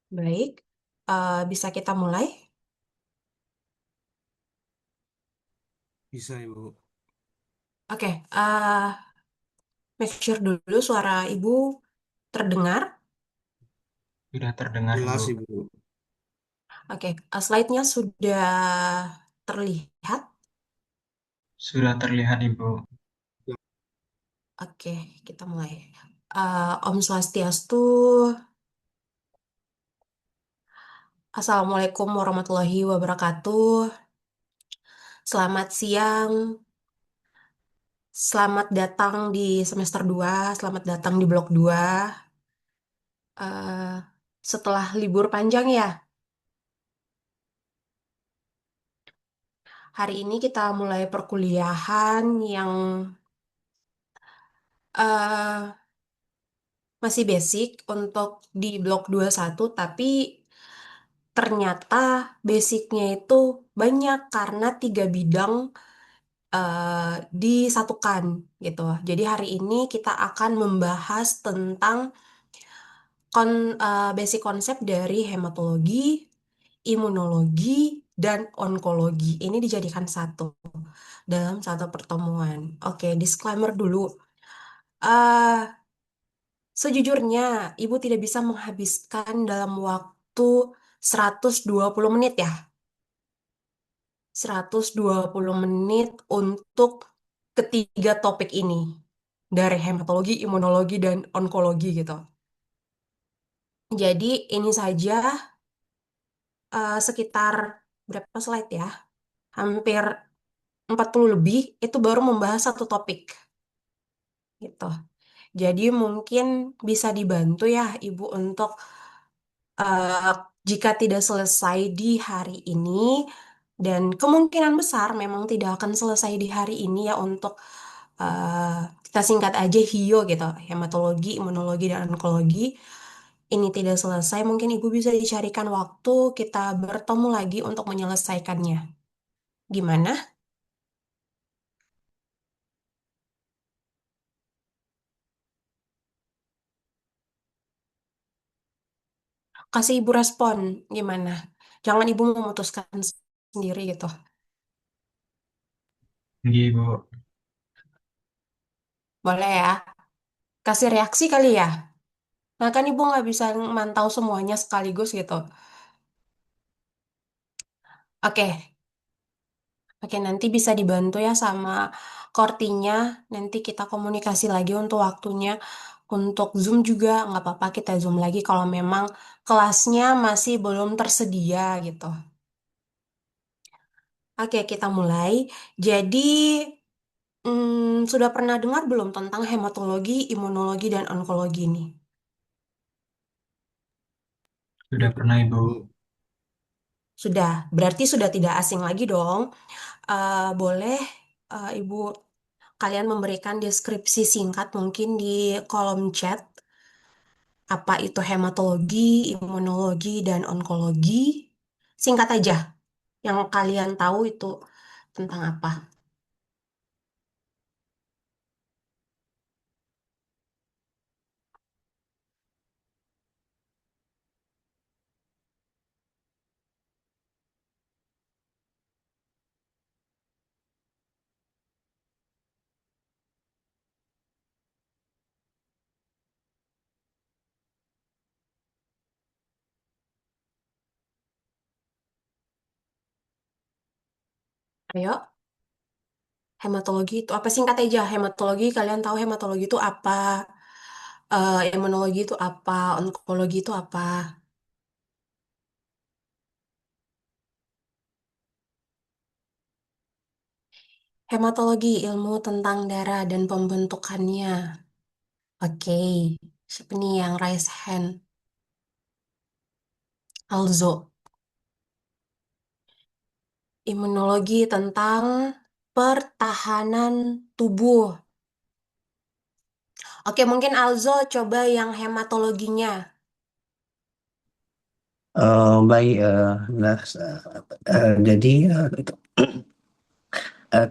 Baik, bisa kita mulai? Bisa, Ibu. Oke, make sure dulu suara Ibu terdengar. Sudah terdengar, Ibu. Jelas, Ibu. Oke, slide-nya sudah terlihat. Sudah terlihat, Ibu. Oke, kita mulai. Om Swastiastu, Assalamualaikum warahmatullahi wabarakatuh. Selamat siang, selamat datang di semester 2. Selamat datang di blok 2. Eh, Setelah libur panjang ya, hari ini kita mulai perkuliahan yang eh, masih basic untuk di blok 21, tapi ternyata basicnya itu banyak karena 3 bidang disatukan gitu. Jadi hari ini kita akan membahas tentang basic konsep dari hematologi, imunologi, dan onkologi. Ini dijadikan satu dalam satu pertemuan. Oke, disclaimer dulu. eh Sejujurnya, Ibu tidak bisa menghabiskan dalam waktu 120 menit ya. 120 menit untuk ketiga topik ini. Dari hematologi, imunologi, dan onkologi gitu. Jadi ini saja sekitar berapa slide ya? Hampir 40 lebih itu baru membahas satu topik gitu. Jadi mungkin bisa dibantu ya Ibu untuk eh, jika tidak selesai di hari ini dan kemungkinan besar memang tidak akan selesai di hari ini ya untuk kita singkat aja HIO gitu, hematologi, imunologi dan onkologi. Ini tidak selesai, mungkin Ibu bisa dicarikan waktu kita bertemu lagi untuk menyelesaikannya. Gimana? Kasih Ibu respon gimana? Jangan Ibu memutuskan sendiri gitu. Tinggi, Ibu. Boleh ya? Kasih reaksi kali ya? Nah kan Ibu nggak bisa mantau semuanya sekaligus gitu. Oke, oke nanti bisa dibantu ya sama Kortinya. Nanti kita komunikasi lagi untuk waktunya. Untuk Zoom juga nggak apa-apa kita Zoom lagi kalau memang kelasnya masih belum tersedia gitu. Oke, kita mulai. Jadi, sudah pernah dengar belum tentang hematologi, imunologi, dan onkologi ini? Sudah pernah, Ibu. Sudah, berarti sudah tidak asing lagi dong. Boleh Ibu kalian memberikan deskripsi singkat mungkin di kolom chat. Apa itu hematologi, imunologi, dan onkologi? Singkat aja, yang kalian tahu itu tentang apa? Ayo, hematologi itu apa? Singkat aja, hematologi kalian tahu hematologi itu apa? Imunologi itu apa? Onkologi itu apa? Hematologi, ilmu tentang darah dan pembentukannya. Oke, siapa nih yang raise hand? Alzo. Imunologi tentang pertahanan tubuh. Oke, mungkin Alzo coba yang hematologinya. Baik, nah, jadi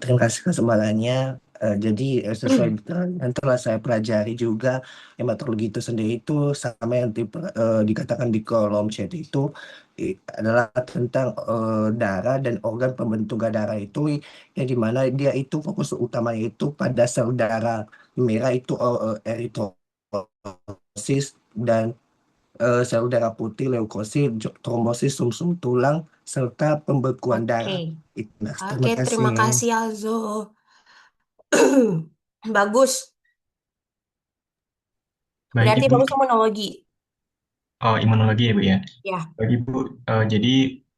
terima kasih kesempatannya. Jadi sesuai dengan yang telah saya pelajari juga, hematologi itu sendiri itu sama yang dikatakan di kolom chat itu adalah tentang darah dan organ pembentuk darah itu, yang dimana dia itu fokus utamanya itu pada sel darah merah itu eritrosit, dan sel darah putih leukosit, trombosit, sumsum tulang, serta pembekuan Oke, darah. Nah, oke, terima kasih. terima kasih Alzo. Bagus, Baik berarti Ibu. bagus imunologi. Oh, imunologi ya Bu ya. Ya, Baik Ibu, jadi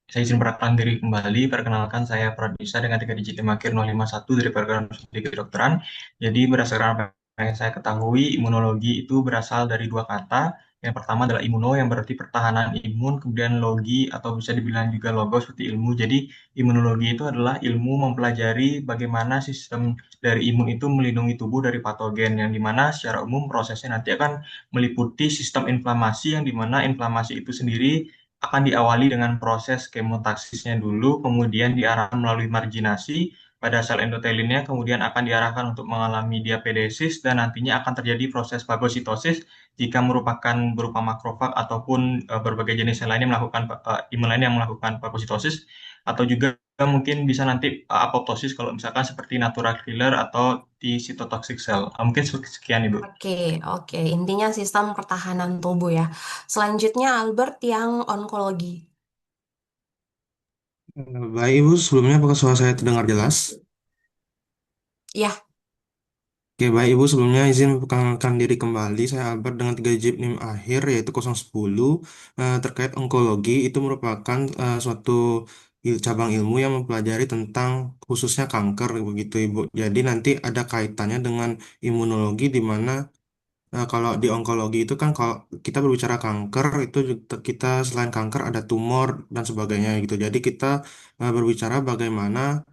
saya izin perkenalkan diri kembali. Perkenalkan saya Pradisa dengan 3 digit Limakir 051 dari program studi kedokteran. Jadi berdasarkan apa yang saya ketahui, imunologi itu berasal dari dua kata. Yang pertama adalah imuno yang berarti pertahanan imun, kemudian logi atau bisa dibilang juga logos seperti ilmu. Jadi imunologi itu adalah ilmu mempelajari bagaimana sistem dari imun itu melindungi tubuh dari patogen, yang dimana secara umum prosesnya nanti akan meliputi sistem inflamasi, yang dimana inflamasi itu sendiri akan diawali dengan proses kemotaksisnya dulu, kemudian diarahkan melalui marginasi pada sel endotelinnya, kemudian akan diarahkan untuk mengalami diapedesis, dan nantinya akan terjadi proses fagositosis jika merupakan berupa makrofag ataupun berbagai jenis sel lainnya melakukan imun lain yang melakukan fagositosis, atau juga mungkin bisa nanti apoptosis kalau misalkan seperti natural killer atau di cytotoxic cell. Mungkin sekian Ibu. oke, oke. Intinya sistem pertahanan tubuh ya. Selanjutnya Albert yang onkologi. Baik Ibu, sebelumnya apakah suara saya terdengar jelas? Ya, Oke, baik Ibu, sebelumnya izin memperkenalkan diri kembali. Saya Albert dengan 3 digit NIM akhir yaitu 010. Terkait onkologi, itu merupakan suatu cabang ilmu yang mempelajari tentang khususnya kanker begitu Ibu. Jadi nanti ada kaitannya dengan imunologi, di mana kalau di onkologi itu kan kalau kita berbicara kanker itu kita selain kanker ada tumor dan sebagainya gitu. Jadi kita berbicara bagaimana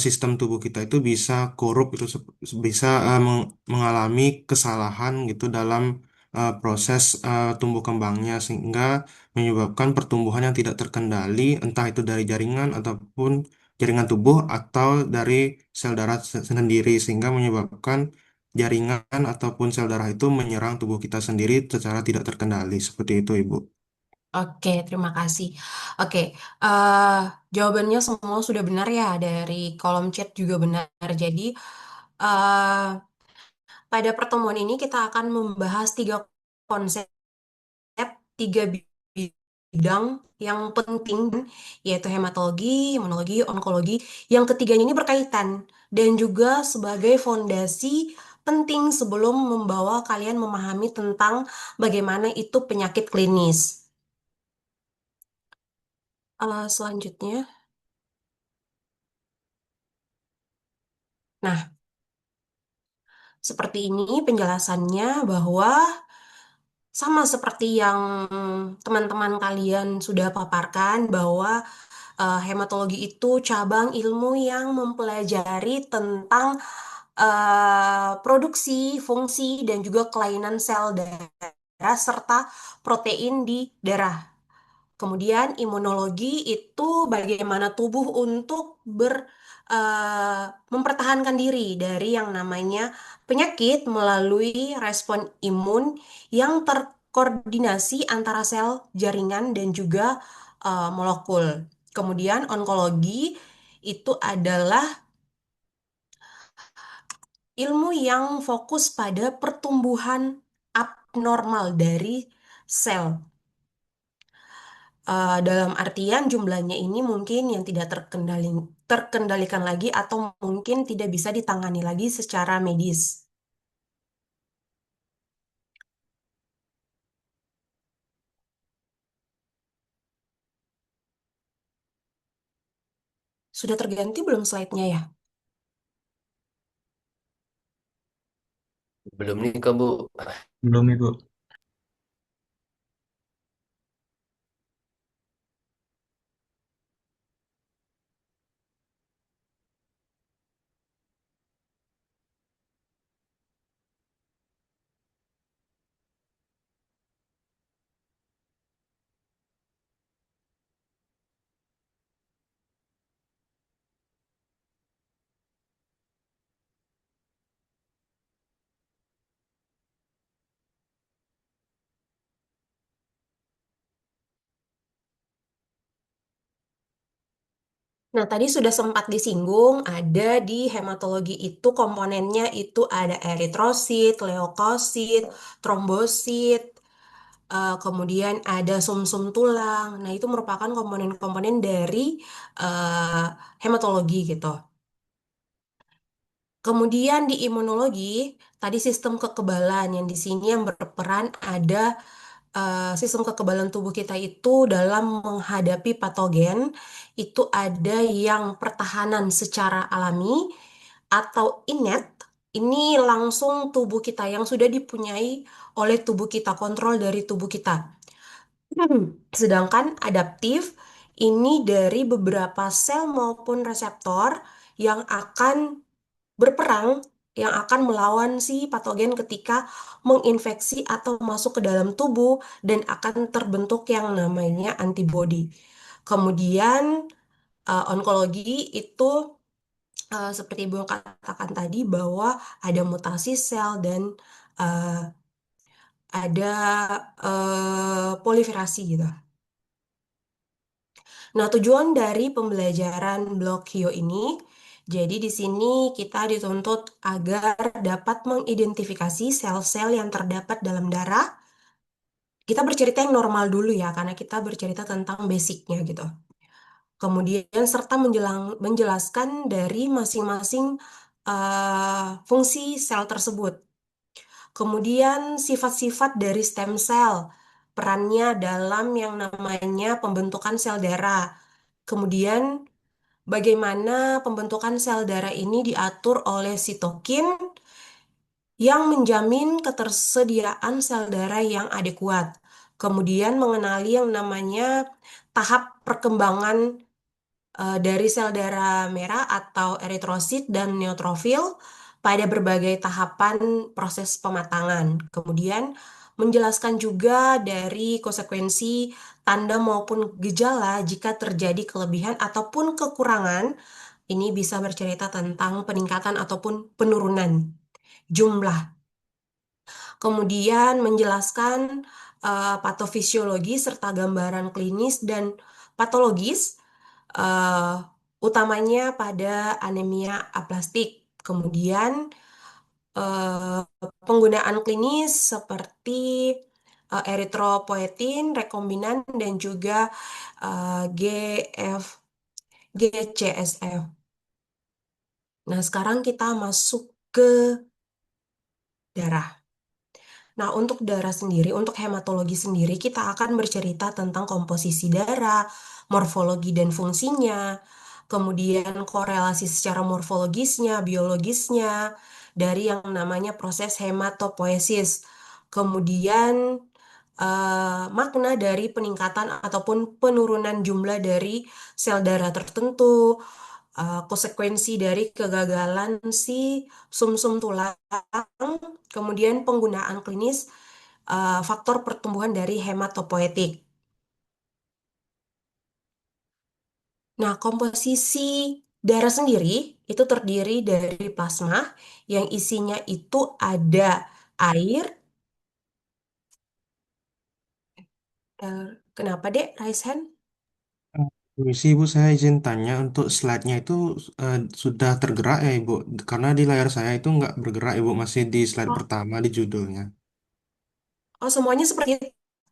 sistem tubuh kita itu bisa korup, itu bisa mengalami kesalahan gitu dalam proses tumbuh kembangnya, sehingga menyebabkan pertumbuhan yang tidak terkendali, entah itu dari jaringan ataupun jaringan tubuh atau dari sel darah sendiri, sehingga menyebabkan jaringan ataupun sel darah itu menyerang tubuh kita sendiri secara tidak terkendali. Seperti itu, Ibu. oke, terima kasih. Oke, eh, jawabannya semua sudah benar ya, dari kolom chat juga benar. Jadi, eh, pada pertemuan ini kita akan membahas tiga konsep, tiga bidang yang penting, yaitu hematologi, imunologi, onkologi. Yang ketiganya ini berkaitan dan juga sebagai fondasi penting sebelum membawa kalian memahami tentang bagaimana itu penyakit klinis. Selanjutnya, nah, seperti ini penjelasannya bahwa sama seperti yang teman-teman kalian sudah paparkan bahwa hematologi itu cabang ilmu yang mempelajari tentang produksi, fungsi, dan juga kelainan sel darah serta protein di darah. Kemudian imunologi itu bagaimana tubuh untuk mempertahankan diri dari yang namanya penyakit melalui respon imun yang terkoordinasi antara sel, jaringan, dan juga molekul. Kemudian onkologi itu adalah ilmu yang fokus pada pertumbuhan abnormal dari sel. Dalam artian jumlahnya ini mungkin yang tidak terkendalikan lagi atau mungkin tidak bisa ditangani lagi secara medis. Sudah terganti belum slide-nya ya? Belum nih Kak Bu. Belum Ibu. Nah, tadi sudah sempat disinggung, ada di hematologi itu komponennya itu ada eritrosit, leukosit, trombosit, kemudian ada sumsum tulang. Nah, itu merupakan komponen-komponen dari eh, hematologi gitu. Kemudian di imunologi, tadi sistem kekebalan yang di sini yang berperan ada sistem kekebalan tubuh kita itu dalam menghadapi patogen itu ada yang pertahanan secara alami atau innate. Ini langsung tubuh kita yang sudah dipunyai oleh tubuh kita, kontrol dari tubuh kita. Sedangkan adaptif ini dari beberapa sel maupun reseptor yang akan berperang, yang akan melawan si patogen ketika menginfeksi atau masuk ke dalam tubuh dan akan terbentuk yang namanya antibodi. Kemudian onkologi itu seperti Ibu katakan tadi bahwa ada mutasi sel dan eh, ada proliferasi gitu. Nah, tujuan dari pembelajaran blok Hio ini, jadi di sini kita dituntut agar dapat mengidentifikasi sel-sel yang terdapat dalam darah. Kita bercerita yang normal dulu ya, karena kita bercerita tentang basicnya gitu. Kemudian serta menjelaskan dari masing-masing fungsi sel tersebut. Kemudian sifat-sifat dari stem cell, perannya dalam yang namanya pembentukan sel darah. Kemudian bagaimana pembentukan sel darah ini diatur oleh sitokin yang menjamin ketersediaan sel darah yang adekuat. Kemudian mengenali yang namanya tahap perkembangan dari sel darah merah atau eritrosit dan neutrofil pada berbagai tahapan proses pematangan. Kemudian menjelaskan juga dari konsekuensi tanda maupun gejala jika terjadi kelebihan ataupun kekurangan. Ini bisa bercerita tentang peningkatan ataupun penurunan jumlah. Kemudian menjelaskan patofisiologi serta gambaran klinis dan patologis, eh, utamanya pada anemia aplastik. Kemudian eh, penggunaan klinis seperti eritropoietin, rekombinan, dan juga GF, GCSF. Nah, sekarang kita masuk ke darah. Nah, untuk darah sendiri, untuk hematologi sendiri, kita akan bercerita tentang komposisi darah, morfologi dan fungsinya, kemudian korelasi secara morfologisnya, biologisnya, dari yang namanya proses hematopoiesis. Kemudian makna dari peningkatan ataupun penurunan jumlah dari sel darah tertentu, konsekuensi dari kegagalan si sumsum tulang, kemudian penggunaan klinis faktor pertumbuhan dari hematopoietik. Nah, komposisi darah sendiri itu terdiri dari plasma yang isinya itu ada air. Kenapa, Dek? Raise hand? Permisi Ibu, saya izin tanya untuk slide-nya itu sudah tergerak ya Ibu? Karena di layar saya itu nggak bergerak Ibu, masih di slide Oh, pertama di judulnya. oh, semuanya seperti itu.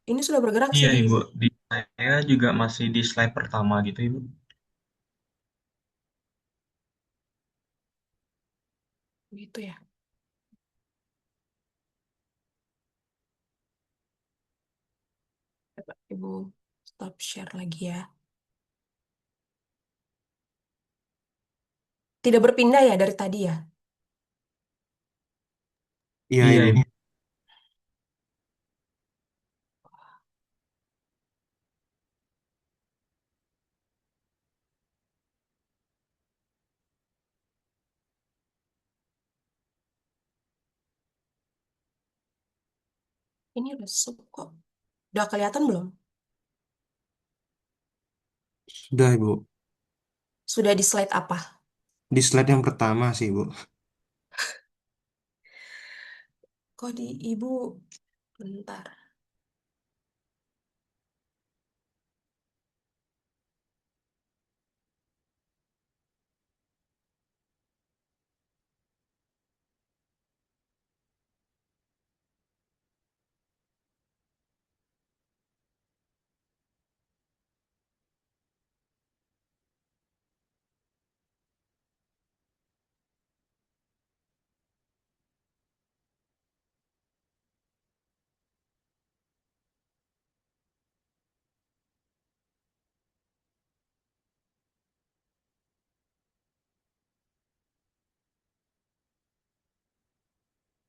Ini sudah bergerak sih Iya, di Ibu. Di saya juga masih di slide pertama gitu, Ibu. gitu ya. Coba Ibu stop share lagi ya. Tidak berpindah ya dari tadi ya? Iya Iya, Ibu. Ibu. Ini udah sub kok. Udah kelihatan belum? Sudah Ibu. Sudah di slide apa? Di slide yang pertama sih Ibu. Kok di Ibu? Bentar.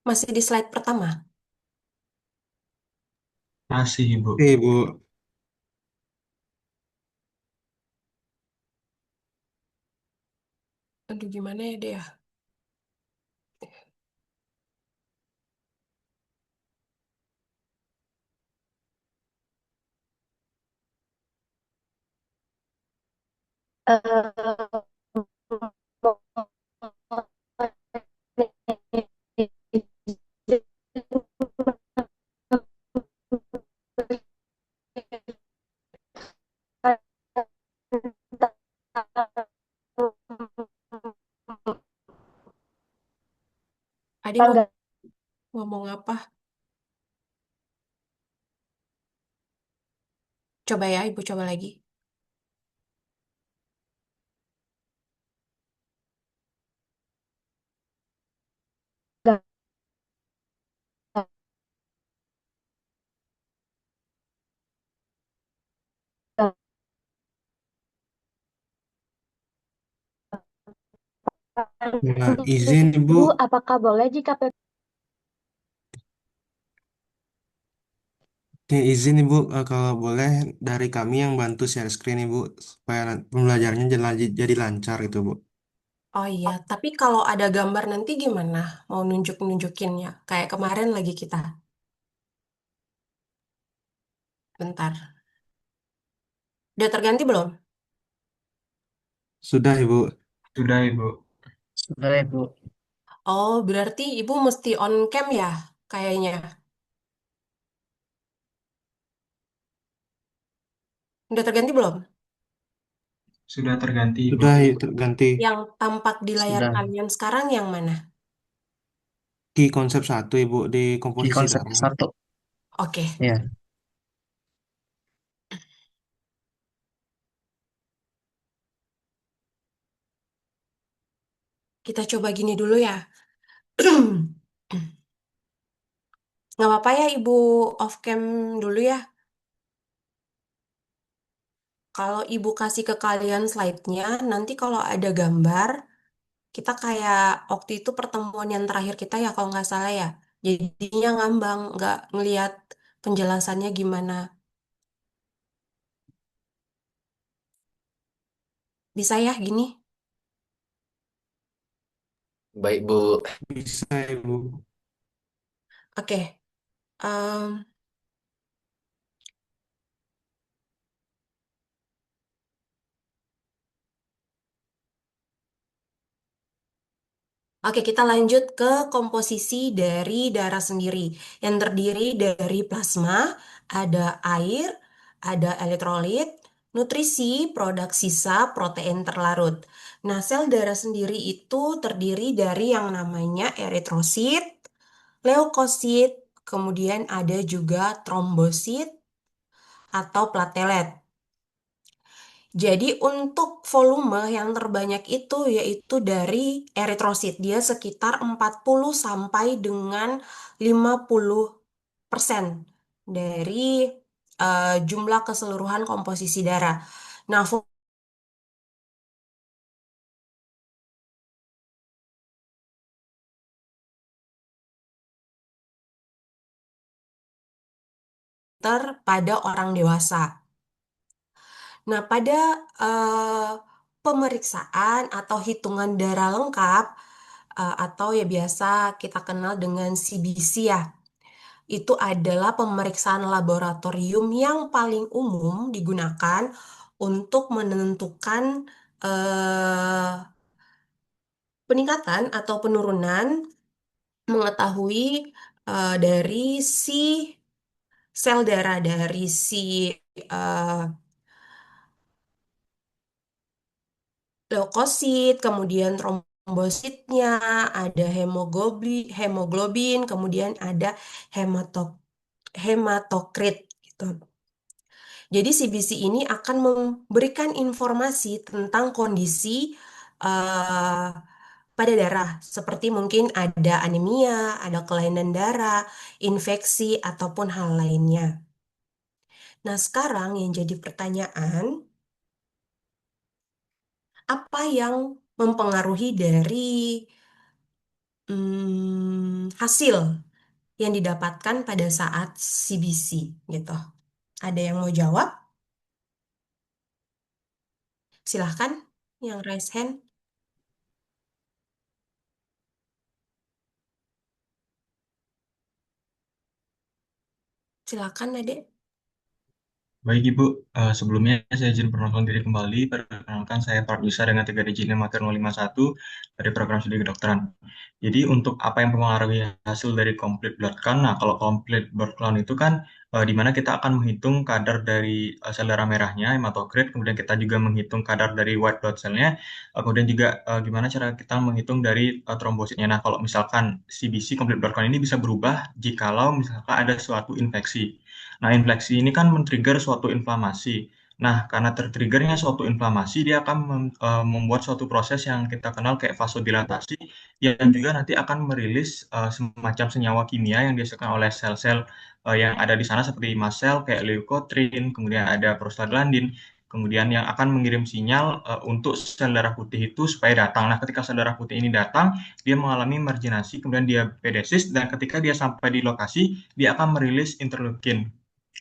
Masih di slide pertama. Masih, Ibu. Oke, Ibu. Aduh, gimana ya deh ya? Adi mau ngomong apa? Coba ya, Ibu coba lagi. Ya, izin Ibu. Bu, apakah boleh jika Oke, izin Ibu, kalau boleh dari kami yang bantu share screen Ibu supaya pembelajarannya jadi lancar itu Bu. Oh iya, tapi kalau ada gambar nanti gimana? Mau nunjukinnya? Kayak kemarin lagi kita. Bentar. Udah terganti belum? Sudah Ibu. Sudah, Ibu. Sudah ya, Bu. Oh, berarti Ibu mesti on cam ya? Kayaknya. Udah terganti belum? Sudah terganti, Ibu. Sudah terganti. Yang tampak di layar Sudah. kalian sekarang yang mana? Di konsep satu Ibu di Di komposisi konsep darah. satu. Oke, Ya. kita coba gini dulu ya. Nggak apa-apa ya Ibu off cam dulu ya. Kalau Ibu kasih ke kalian slide-nya, nanti kalau ada gambar, kita kayak waktu itu pertemuan yang terakhir kita ya kalau nggak salah ya. Jadinya ngambang, nggak ngeliat penjelasannya gimana. Bisa ya gini? Baik, Bu. Bisa Ibu. Oke. em, Oke, kita lanjut ke komposisi dari darah sendiri, yang terdiri dari plasma, ada air, ada elektrolit, nutrisi, produk sisa, protein terlarut. Nah, sel darah sendiri itu terdiri dari yang namanya eritrosit, leukosit, kemudian ada juga trombosit atau platelet. Jadi untuk volume yang terbanyak itu yaitu dari eritrosit. Dia sekitar 40 sampai dengan 50% dari jumlah keseluruhan komposisi darah. Nah, filter pada orang dewasa. Nah, pada pemeriksaan atau hitungan darah lengkap atau ya biasa kita kenal dengan CBC ya. Itu adalah pemeriksaan laboratorium yang paling umum digunakan untuk menentukan eh, peningkatan atau penurunan mengetahui dari si sel darah dari si eh, leukosit, kemudian trombositnya, ada hemoglobin, kemudian ada hemato hematokrit gitu. Jadi CBC ini akan memberikan informasi tentang kondisi eh, pada darah, seperti mungkin ada anemia, ada kelainan darah, infeksi, ataupun hal lainnya. Nah, sekarang yang jadi pertanyaan, apa yang mempengaruhi dari hasil yang didapatkan pada saat CBC gitu. Ada yang mau jawab? Silahkan yang raise hand. Silakan, Adek. Baik Ibu, sebelumnya saya izin perkenalkan diri kembali. Perkenalkan saya Pardisa dengan 3 digit NIM Maker 051 dari program studi kedokteran. Jadi untuk apa yang mempengaruhi hasil dari complete blood count? Nah, kalau complete blood count itu kan di mana kita akan menghitung kadar dari sel darah merahnya, hematokrit, kemudian kita juga menghitung kadar dari white blood cell-nya, kemudian juga gimana cara kita menghitung dari trombositnya. Nah, kalau misalkan CBC complete blood count ini bisa berubah jikalau misalkan ada suatu infeksi. Nah, infeksi ini kan men-trigger suatu inflamasi. Nah, karena tertriggernya suatu inflamasi, dia akan membuat suatu proses yang kita kenal kayak vasodilatasi, yang juga nanti akan merilis semacam senyawa kimia yang dihasilkan oleh sel-sel yang ada di sana seperti mast cell, kayak leukotriene, kemudian ada prostaglandin, kemudian yang akan mengirim sinyal untuk sel darah putih itu supaya datang. Nah, ketika sel darah putih ini datang, dia mengalami marginasi, kemudian dia pedesis, dan ketika dia sampai di lokasi, dia akan merilis interleukin.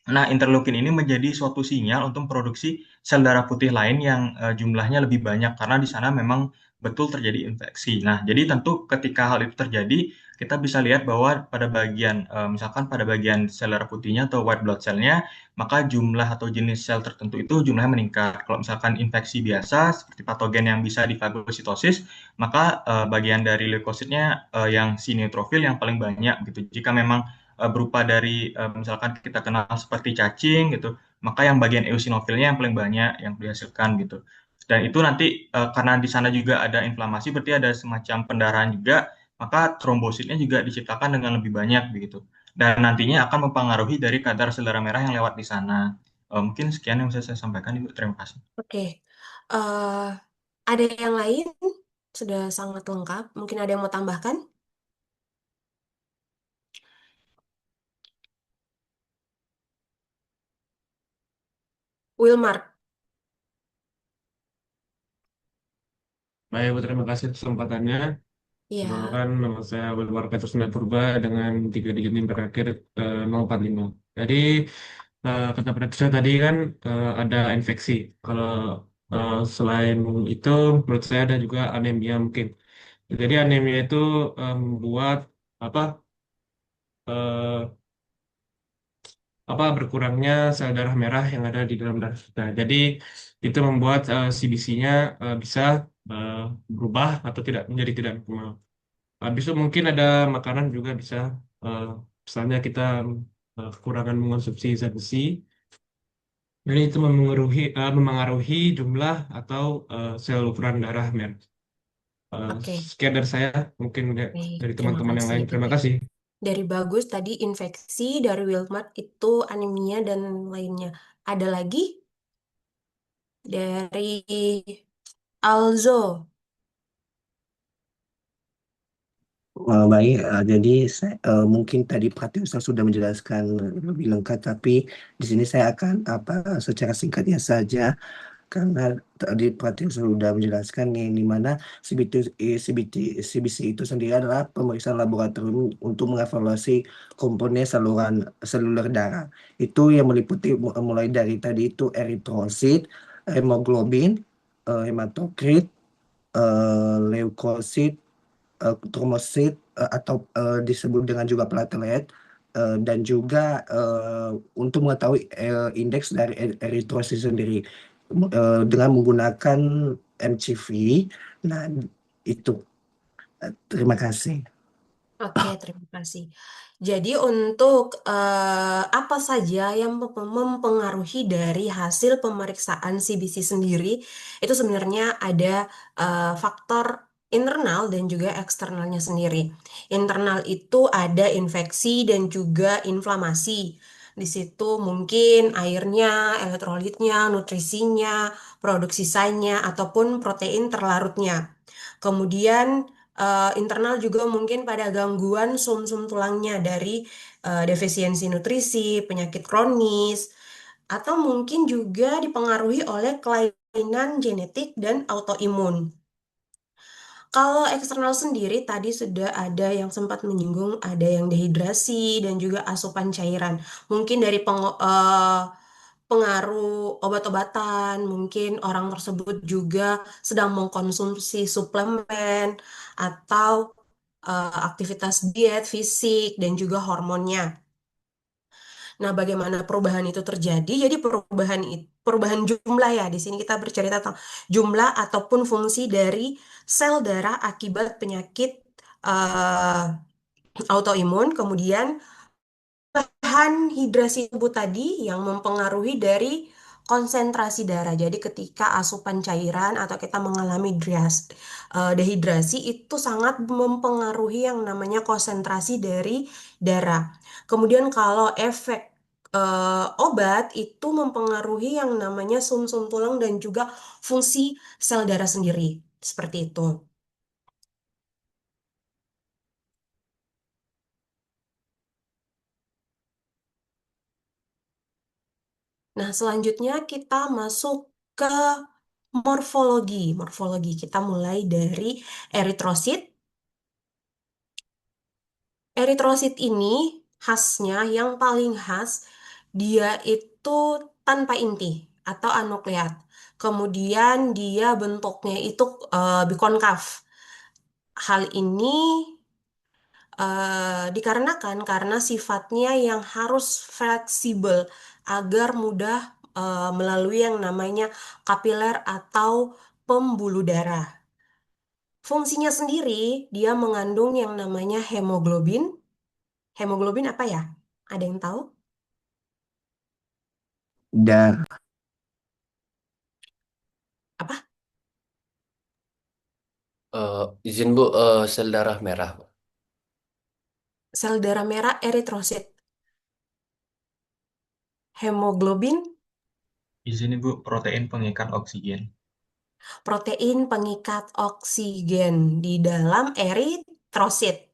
Nah, interleukin ini menjadi suatu sinyal untuk produksi sel darah putih lain yang jumlahnya lebih banyak karena di sana memang betul terjadi infeksi. Nah, jadi tentu ketika hal itu terjadi, kita bisa lihat bahwa pada bagian misalkan pada bagian sel darah putihnya atau white blood cell-nya, maka jumlah atau jenis sel tertentu itu jumlahnya meningkat. Kalau misalkan infeksi biasa seperti patogen yang bisa difagositosis, maka bagian dari leukositnya yang si neutrofil yang paling banyak gitu. Jika memang berupa dari misalkan kita kenal seperti cacing gitu, maka yang bagian eosinofilnya yang paling banyak yang dihasilkan gitu. Dan itu nanti karena di sana juga ada inflamasi, berarti ada semacam pendarahan juga, maka trombositnya juga diciptakan dengan lebih banyak begitu. Dan nantinya akan mempengaruhi dari kadar sel darah merah yang lewat di sana. Mungkin sekian yang bisa saya sampaikan, Ibu. Terima kasih. Oke. Eh, ada yang lain? Sudah sangat lengkap. Mungkin ada yang mau tambahkan? Wilmar. Baik, Bu, terima kasih atas kesempatannya. Ya. Perkenalkan, nama saya Wilwar Petrus Purba dengan 3 digit NIM terakhir 045. Jadi, kata Petrus tadi kan ada infeksi. Kalau selain itu, menurut saya ada juga anemia mungkin. Jadi anemia itu membuat apa eh, berkurangnya sel darah merah yang ada di dalam darah kita. Jadi itu membuat CBC-nya bisa eh, berubah atau tidak menjadi tidak normal. Habis itu mungkin ada makanan juga bisa, eh, misalnya kita kekurangan mengonsumsi zat besi, jadi itu memengaruhi jumlah atau sel ukuran darah merah. Oke. Sekian dari saya, mungkin Baik, dari terima teman-teman yang kasih, lain. Terima Dede. kasih. Dari Bagus tadi infeksi, dari Wilmar itu anemia dan lainnya. Ada lagi dari Alzo. Baik, jadi mungkin tadi Pratyusha sudah menjelaskan lebih lengkap, tapi di sini saya akan secara singkatnya saja karena tadi Pratyusha sudah menjelaskan yang di mana CBC itu sendiri adalah pemeriksaan laboratorium untuk mengevaluasi komponen saluran seluler darah. Itu yang meliputi mulai dari tadi itu eritrosit, hemoglobin, hematokrit, leukosit, tromosit atau disebut dengan juga platelet, dan juga untuk mengetahui indeks dari eritrosit sendiri dengan menggunakan MCV. Nah, itu. Terima kasih. Oke, terima kasih. Jadi untuk apa saja yang mempengaruhi dari hasil pemeriksaan CBC sendiri, itu sebenarnya ada faktor internal dan juga eksternalnya sendiri. Internal itu ada infeksi dan juga inflamasi. Di situ mungkin airnya, elektrolitnya, nutrisinya, produksi sainya, ataupun protein terlarutnya. Kemudian internal juga mungkin pada gangguan sum-sum tulangnya dari defisiensi nutrisi, penyakit kronis, atau mungkin juga dipengaruhi oleh kelainan genetik dan autoimun. Kalau eksternal sendiri tadi sudah ada yang sempat menyinggung, ada yang dehidrasi dan juga asupan cairan. Mungkin dari pengaruh obat-obatan, mungkin orang tersebut juga sedang mengkonsumsi suplemen atau aktivitas diet, fisik, dan juga hormonnya. Nah, bagaimana perubahan itu terjadi? Jadi perubahan jumlah ya. Di sini kita bercerita tentang jumlah ataupun fungsi dari sel darah akibat penyakit eh, autoimun. Kemudian bahan hidrasi tubuh tadi yang mempengaruhi dari konsentrasi darah. Jadi ketika asupan cairan atau kita mengalami dehidrasi itu sangat mempengaruhi yang namanya konsentrasi dari darah. Kemudian kalau efek obat itu mempengaruhi yang namanya sumsum tulang dan juga fungsi sel darah sendiri. Seperti itu. Nah, selanjutnya kita masuk ke morfologi. Morfologi kita mulai dari eritrosit. Eritrosit ini khasnya yang paling khas dia itu tanpa inti atau anukleat. Kemudian dia bentuknya itu bikonkav. Hal ini dikarenakan karena sifatnya yang harus fleksibel agar mudah melalui yang namanya kapiler atau pembuluh darah. Fungsinya sendiri, dia mengandung yang namanya hemoglobin. Hemoglobin apa ya? Ada yang tahu? Dan Apa? Izin Bu, sel darah merah. Sel darah merah eritrosit. Hemoglobin, Izin Ibu, protein pengikat oksigen. protein pengikat oksigen di dalam eritrosit.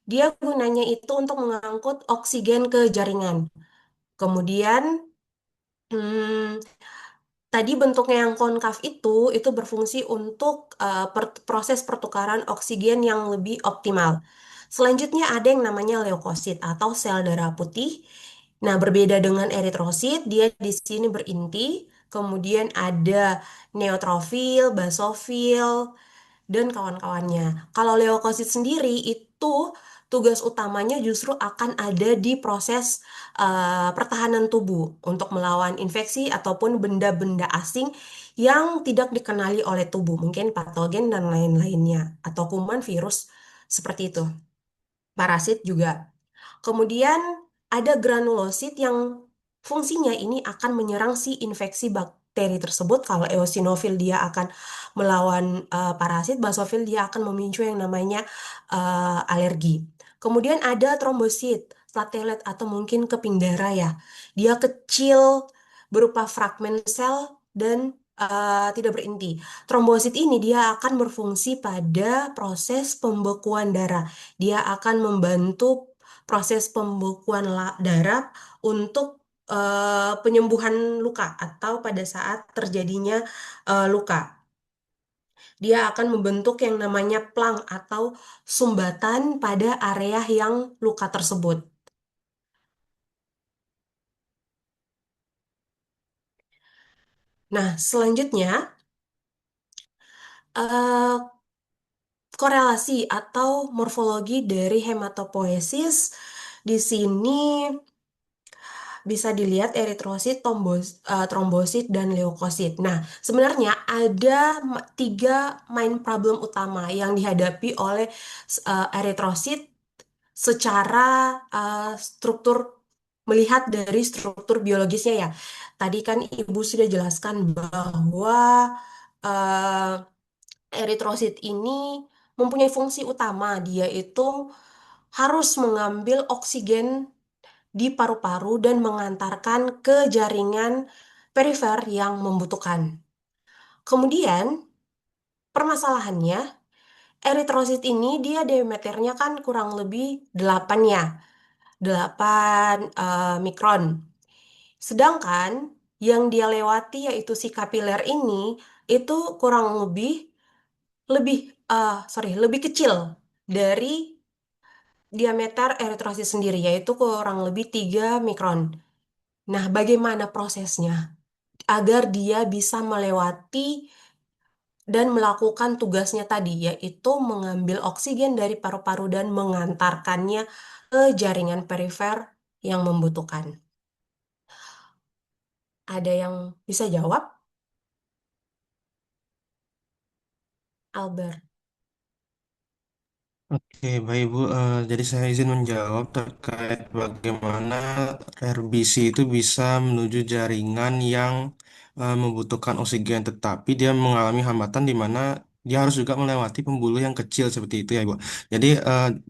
Dia gunanya itu untuk mengangkut oksigen ke jaringan. Kemudian, hmm, tadi bentuknya yang konkav itu berfungsi untuk proses pertukaran oksigen yang lebih optimal. Selanjutnya ada yang namanya leukosit atau sel darah putih. Nah, berbeda dengan eritrosit, dia di sini berinti. Kemudian ada neutrofil, basofil, dan kawan-kawannya. Kalau leukosit sendiri itu tugas utamanya justru akan ada di proses pertahanan tubuh untuk melawan infeksi ataupun benda-benda asing yang tidak dikenali oleh tubuh, mungkin patogen dan lain-lainnya, atau kuman, virus, seperti itu. Parasit juga. Kemudian ada granulosit yang fungsinya ini akan menyerang si infeksi bakteri tersebut. Kalau eosinofil dia akan melawan parasit, basofil dia akan memicu yang namanya alergi. Kemudian ada trombosit, platelet atau mungkin keping darah ya. Dia kecil berupa fragmen sel dan tidak berinti. Trombosit ini dia akan berfungsi pada proses pembekuan darah. Dia akan membantu proses pembekuan darah untuk penyembuhan luka atau pada saat terjadinya luka. Dia akan membentuk yang namanya plang atau sumbatan pada area yang luka tersebut. Nah, selanjutnya eh, korelasi atau morfologi dari hematopoiesis di sini bisa dilihat eritrosit, trombosit, dan leukosit. Nah, sebenarnya ada tiga main problem utama yang dihadapi oleh eritrosit secara struktur, melihat dari struktur biologisnya ya. Tadi kan Ibu sudah jelaskan bahwa uh, eritrosit ini mempunyai fungsi utama, dia itu harus mengambil oksigen di paru-paru dan mengantarkan ke jaringan perifer yang membutuhkan. Kemudian, permasalahannya, eritrosit ini dia diameternya kan kurang lebih 8 ya, 8 mikron. Sedangkan yang dia lewati yaitu si kapiler ini itu kurang lebih lebih lebih kecil dari diameter eritrosit sendiri, yaitu kurang lebih 3 mikron. Nah, bagaimana prosesnya agar dia bisa melewati dan melakukan tugasnya tadi, yaitu mengambil oksigen dari paru-paru dan mengantarkannya ke jaringan perifer yang membutuhkan? Ada yang bisa jawab? Albert. Oke, baik Bu. Jadi saya izin menjawab terkait bagaimana RBC itu bisa menuju jaringan yang membutuhkan oksigen, tetapi dia mengalami hambatan di mana dia harus juga melewati pembuluh yang kecil seperti itu ya, Bu. Jadi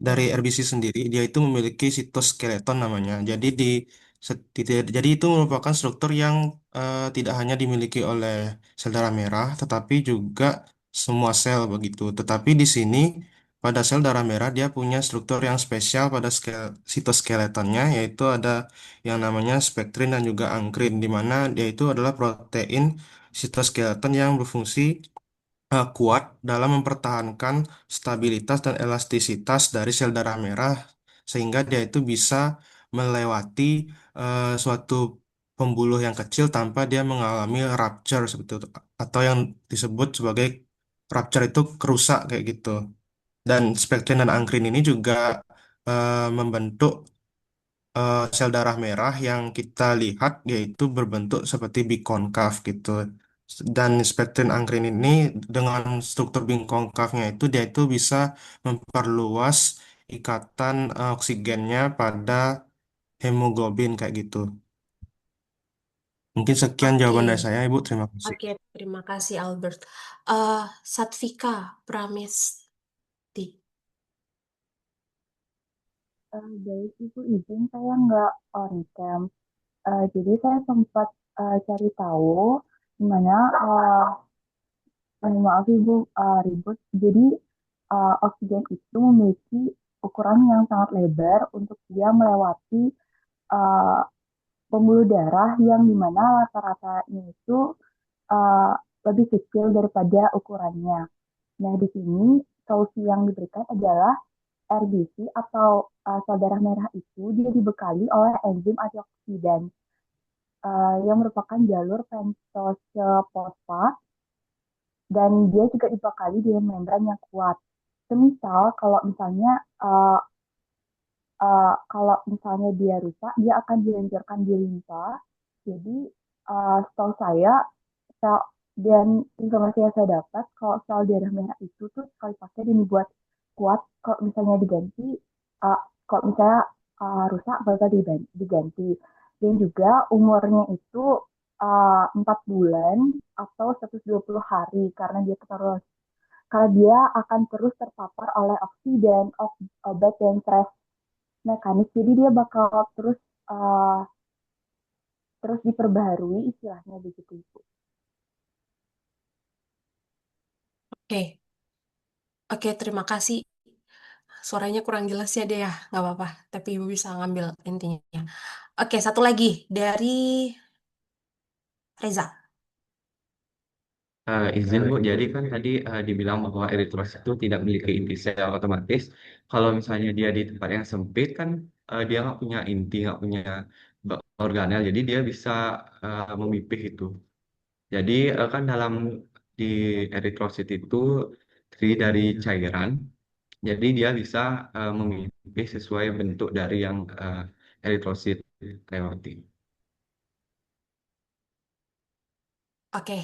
dari Betul. RBC sendiri dia itu memiliki sitoskeleton namanya. Jadi itu merupakan struktur yang tidak hanya dimiliki oleh sel darah merah, tetapi juga semua sel begitu. Tetapi di sini pada sel darah merah dia punya struktur yang spesial pada sitoskeletonnya, yaitu ada yang namanya spektrin dan juga ankrin, di mana dia itu adalah protein sitoskeleton yang berfungsi kuat dalam mempertahankan stabilitas dan elastisitas dari sel darah merah, sehingga dia itu bisa melewati suatu pembuluh yang kecil tanpa dia mengalami rupture seperti itu, atau yang disebut sebagai rupture itu kerusak kayak gitu. Dan spektrin dan angkrin ini juga membentuk sel darah merah yang kita lihat yaitu berbentuk seperti bikonkaf gitu. Dan spektrin angkrin ini dengan struktur bikonkafnya itu dia itu bisa memperluas ikatan oksigennya pada hemoglobin kayak gitu. Mungkin sekian Oke, jawaban dari saya, Ibu. Terima kasih. oke, terima kasih Albert. eh Satvika Pramesti. Baik, Ibu izin saya nggak on cam. Jadi saya sempat cari tahu gimana, maaf Ibu, ribut. Jadi oksigen itu memiliki ukuran yang sangat lebar untuk dia melewati uh, pembuluh darah yang dimana rata-ratanya itu uh, lebih kecil daripada ukurannya. Nah, di sini solusi yang diberikan adalah RBC atau sel darah merah itu dia dibekali oleh enzim antioksidan yang merupakan jalur pentose fosfat dan dia juga dibekali dengan membran yang kuat. Semisal kalau misalnya dia rusak, dia akan dihancurkan di limpa. Jadi setahu saya sel dan informasi yang saya dapat kalau sel darah merah itu tuh sekali pakai dan dibuat kuat kalau misalnya diganti, uh, kalau misalnya rusak bakal diganti. Dan juga umurnya itu 4 bulan atau 120 hari karena dia akan terus terpapar oleh oksigen, obat dan stres mekanis. Jadi dia bakal uh, terus diperbaharui istilahnya begitu Ibu. Oke, oke, terima kasih. Suaranya kurang jelas ya deh ya, nggak apa-apa. Tapi Ibu bisa ngambil intinya. Oke, satu lagi dari Reza. Izin Bu, jadi kan tadi dibilang bahwa eritrosit itu tidak memiliki inti sel otomatis. Kalau misalnya dia di tempat yang sempit kan dia nggak punya inti, nggak punya organel, jadi dia bisa memipih itu. Jadi kan di eritrosit itu terdiri dari cairan, jadi dia bisa memipih sesuai bentuk dari yang eritrosit lewati. Oke,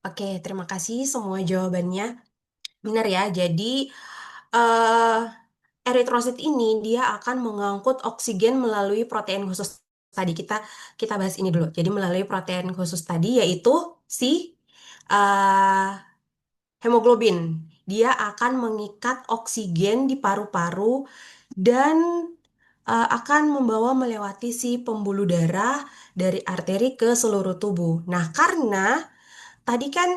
oke, terima kasih semua jawabannya. Benar ya, jadi eh eritrosit ini dia akan mengangkut oksigen melalui protein khusus tadi. Kita bahas ini dulu. Jadi melalui protein khusus tadi yaitu si eh, hemoglobin. Dia akan mengikat oksigen di paru-paru dan akan membawa melewati si pembuluh darah dari arteri ke seluruh tubuh. Nah, karena tadi kan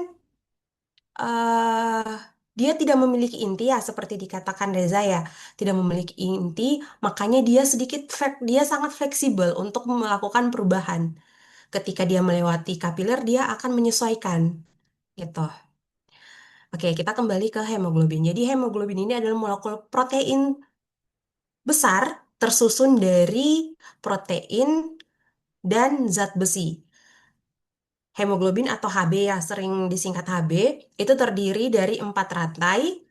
eh dia tidak memiliki inti ya, seperti dikatakan Reza ya, tidak memiliki inti, makanya dia sangat fleksibel untuk melakukan perubahan. Ketika dia melewati kapiler, dia akan menyesuaikan gitu. Oke, kita kembali ke hemoglobin. Jadi hemoglobin ini adalah molekul protein besar tersusun dari protein dan zat besi. Hemoglobin atau Hb ya, sering disingkat Hb, itu terdiri dari 4 rantai.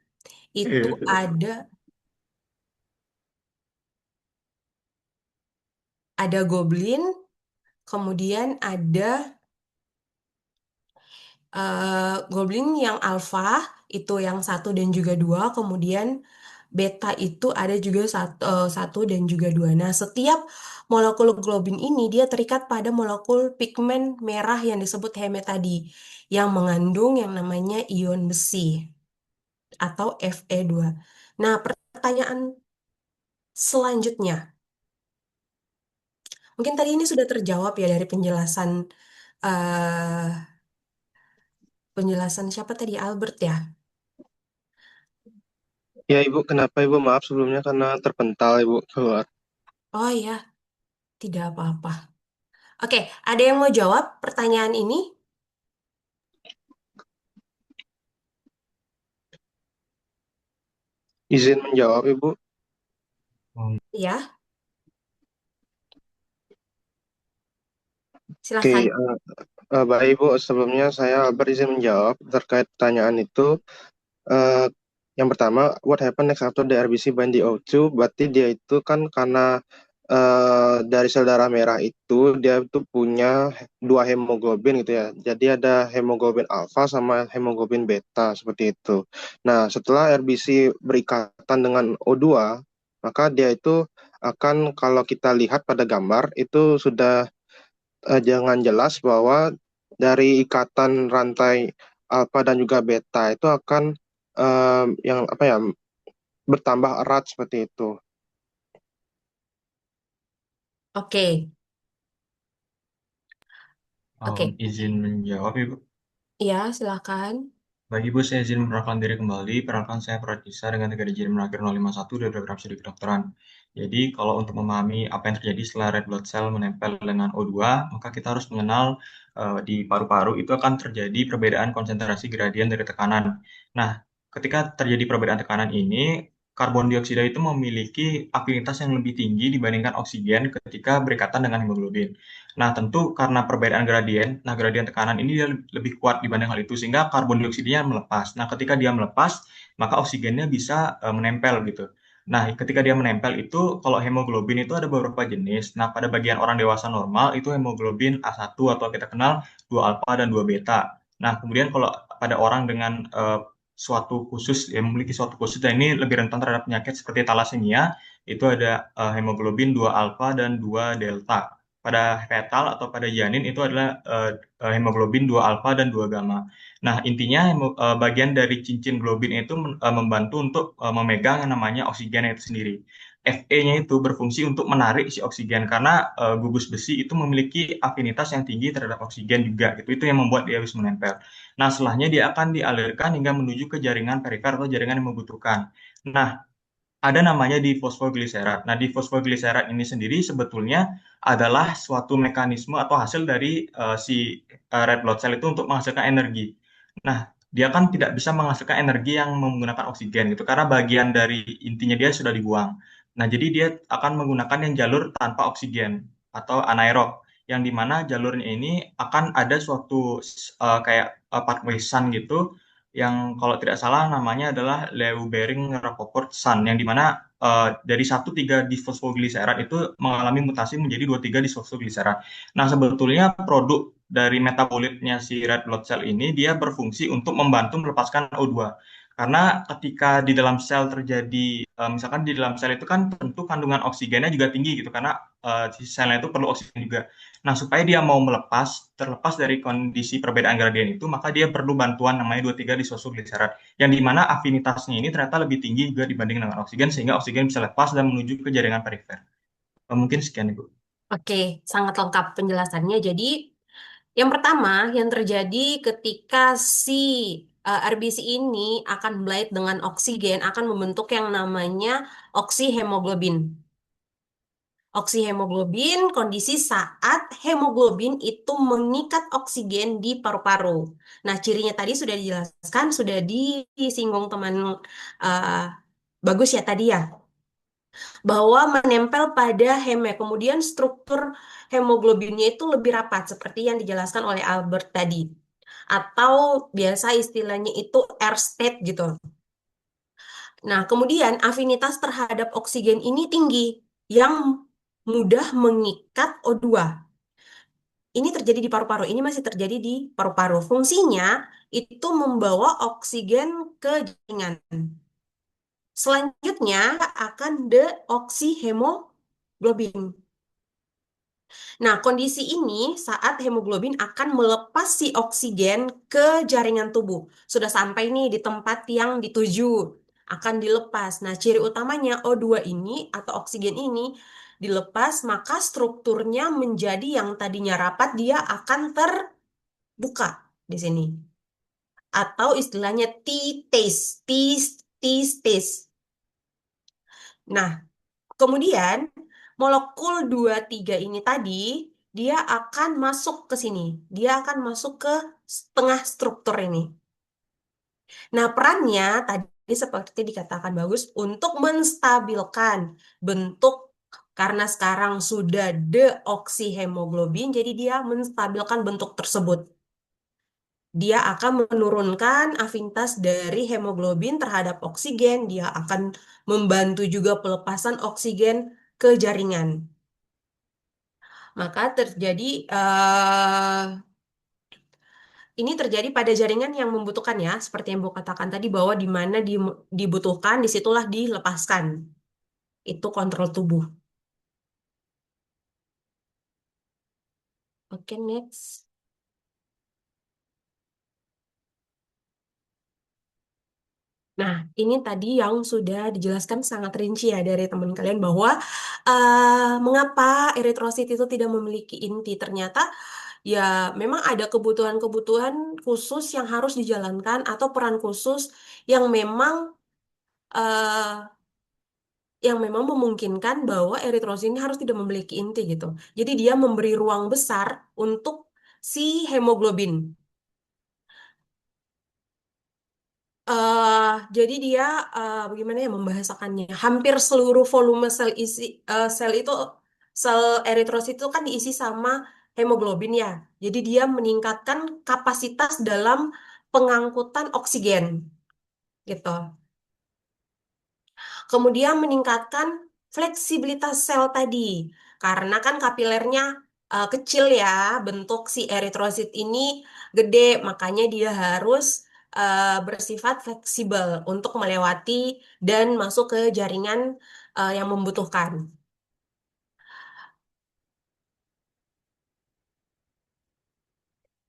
Itu Iya. ada goblin, kemudian ada goblin yang alfa, itu yang 1 dan juga 2, kemudian beta itu ada juga 1 dan juga 2. Nah, setiap molekul globin ini dia terikat pada molekul pigmen merah yang disebut Heme tadi, yang mengandung yang namanya ion besi atau Fe2. Nah, pertanyaan selanjutnya, mungkin tadi ini sudah terjawab ya dari eh penjelasan siapa tadi, Albert ya? Ya Ibu, kenapa Ibu? Maaf sebelumnya karena terpental Ibu keluar. Oh ya, tidak apa-apa. Oke, ada yang mau jawab pertanyaan ini? Izin menjawab Ibu. Ya, Oke, silahkan. baik Ibu, sebelumnya saya berizin menjawab terkait pertanyaan itu. Eh, yang pertama, what happened next after the RBC bind the O2? Berarti dia itu kan karena dari sel darah merah itu dia itu punya 2 hemoglobin gitu ya. Jadi ada hemoglobin alfa sama hemoglobin beta seperti itu. Nah, setelah RBC berikatan dengan O2, maka dia itu akan kalau kita lihat pada gambar itu sudah jangan jelas bahwa dari ikatan rantai alfa dan juga beta itu akan yang apa ya bertambah erat seperti itu. Oke, oke. Izin menjawab, Ibu. Ya, silahkan. Bagi Ibu, saya izin memperkenalkan diri kembali. Perkenalkan saya Pradisa dengan 3 digit NIM akhir 051 dari program studi kedokteran. Jadi, kalau untuk memahami apa yang terjadi setelah red blood cell menempel dengan O2, maka kita harus mengenal di paru-paru itu akan terjadi perbedaan konsentrasi gradien dari tekanan. Nah, ketika terjadi perbedaan tekanan ini, karbon dioksida itu memiliki afinitas yang lebih tinggi dibandingkan oksigen ketika berikatan dengan hemoglobin. Nah, tentu karena perbedaan gradien, nah gradien tekanan ini dia lebih kuat dibanding hal itu, sehingga karbon dioksidanya melepas. Nah, ketika dia melepas, maka oksigennya bisa menempel gitu. Nah, ketika dia menempel itu, kalau hemoglobin itu ada beberapa jenis. Nah, pada bagian orang dewasa normal, itu hemoglobin A1 atau kita kenal 2 alfa dan 2 beta. Nah, kemudian kalau pada orang dengan suatu khusus, yang memiliki suatu khusus, dan ini lebih rentan terhadap penyakit seperti thalassemia, itu ada hemoglobin 2 alfa dan 2 delta. Pada fetal atau pada janin itu adalah hemoglobin 2 alfa dan 2 gamma. Nah, intinya bagian dari cincin globin itu membantu untuk memegang yang namanya oksigen itu sendiri. Fe-nya itu berfungsi untuk menarik si oksigen karena gugus besi itu memiliki afinitas yang tinggi terhadap oksigen juga gitu. Itu yang membuat dia bisa menempel. Nah, setelahnya dia akan dialirkan hingga menuju ke jaringan perifer atau jaringan yang membutuhkan. Nah, ada namanya difosfogliserat. Nah, difosfogliserat ini sendiri sebetulnya adalah suatu mekanisme atau hasil dari si red blood cell itu untuk menghasilkan energi. Nah, dia kan tidak bisa menghasilkan energi yang menggunakan oksigen gitu karena bagian dari intinya dia sudah dibuang. Nah, jadi dia akan menggunakan yang jalur tanpa oksigen atau anaerob yang dimana jalurnya ini akan ada suatu kayak pathway sun gitu yang kalau tidak salah namanya adalah Leu-Behring-Rapoport Sun yang dimana dari 1,3-disfosfogliserat itu mengalami mutasi menjadi 2,3-disfosfogliserat. Nah, sebetulnya produk dari metabolitnya si red blood cell ini dia berfungsi untuk membantu melepaskan O2. Karena ketika di dalam sel terjadi, misalkan di dalam sel itu kan tentu kandungan oksigennya juga tinggi gitu, karena si selnya itu perlu oksigen juga. Nah, supaya dia mau terlepas dari kondisi perbedaan gradien itu, maka dia perlu bantuan namanya 2,3-disfosfogliserat, yang dimana afinitasnya ini ternyata lebih tinggi juga dibanding dengan oksigen, sehingga oksigen bisa lepas dan menuju ke jaringan perifer. Mungkin sekian, Ibu. Oke, sangat lengkap penjelasannya. Jadi, yang pertama yang terjadi ketika si RBC ini akan blend dengan oksigen akan membentuk yang namanya oksihemoglobin. Oksihemoglobin kondisi saat hemoglobin itu mengikat oksigen di paru-paru. Nah, cirinya tadi sudah dijelaskan, sudah disinggung teman uh, bagus ya tadi ya, bahwa menempel pada kemudian struktur hemoglobinnya itu lebih rapat seperti yang dijelaskan oleh Albert tadi. Atau biasa istilahnya itu air state gitu. Nah, kemudian afinitas terhadap oksigen ini tinggi yang mudah mengikat O2. Ini terjadi di paru-paru, ini masih terjadi di paru-paru. Fungsinya itu membawa oksigen ke jaringan. Selanjutnya akan deoksihemoglobin. Nah, kondisi ini saat hemoglobin akan melepas si oksigen ke jaringan tubuh. Sudah sampai nih di tempat yang dituju, akan dilepas. Nah, ciri utamanya O2 ini atau oksigen ini dilepas, maka strukturnya menjadi yang tadinya rapat, dia akan terbuka di sini. Atau istilahnya T-taste, T-taste. Nah, kemudian molekul 23 ini tadi dia akan masuk ke sini. Dia akan masuk ke tengah struktur ini. Nah, perannya tadi seperti dikatakan bagus untuk menstabilkan bentuk karena sekarang sudah deoksihemoglobin, jadi dia menstabilkan bentuk tersebut. Dia akan menurunkan afinitas dari hemoglobin terhadap oksigen. Dia akan membantu juga pelepasan oksigen ke jaringan. Maka terjadi ini terjadi pada jaringan yang membutuhkan ya, seperti yang Bu katakan tadi bahwa di mana dibutuhkan, disitulah dilepaskan. Itu kontrol tubuh. Oke, next. Nah, ini tadi yang sudah dijelaskan sangat rinci ya dari teman kalian bahwa mengapa eritrosit itu tidak memiliki inti. Ternyata ya memang ada kebutuhan-kebutuhan khusus yang harus dijalankan atau peran khusus yang memang eh, memungkinkan bahwa eritrosit ini harus tidak memiliki inti gitu. Jadi dia memberi ruang besar untuk si hemoglobin. eh jadi dia bagaimana ya membahasakannya? Hampir seluruh volume sel itu sel eritrosit itu kan diisi sama hemoglobin ya. Jadi dia meningkatkan kapasitas dalam pengangkutan oksigen gitu. Kemudian meningkatkan fleksibilitas sel tadi. Karena kan kapilernya kecil ya, bentuk si eritrosit ini gede, makanya dia harus bersifat fleksibel untuk melewati dan masuk ke jaringan yang membutuhkan.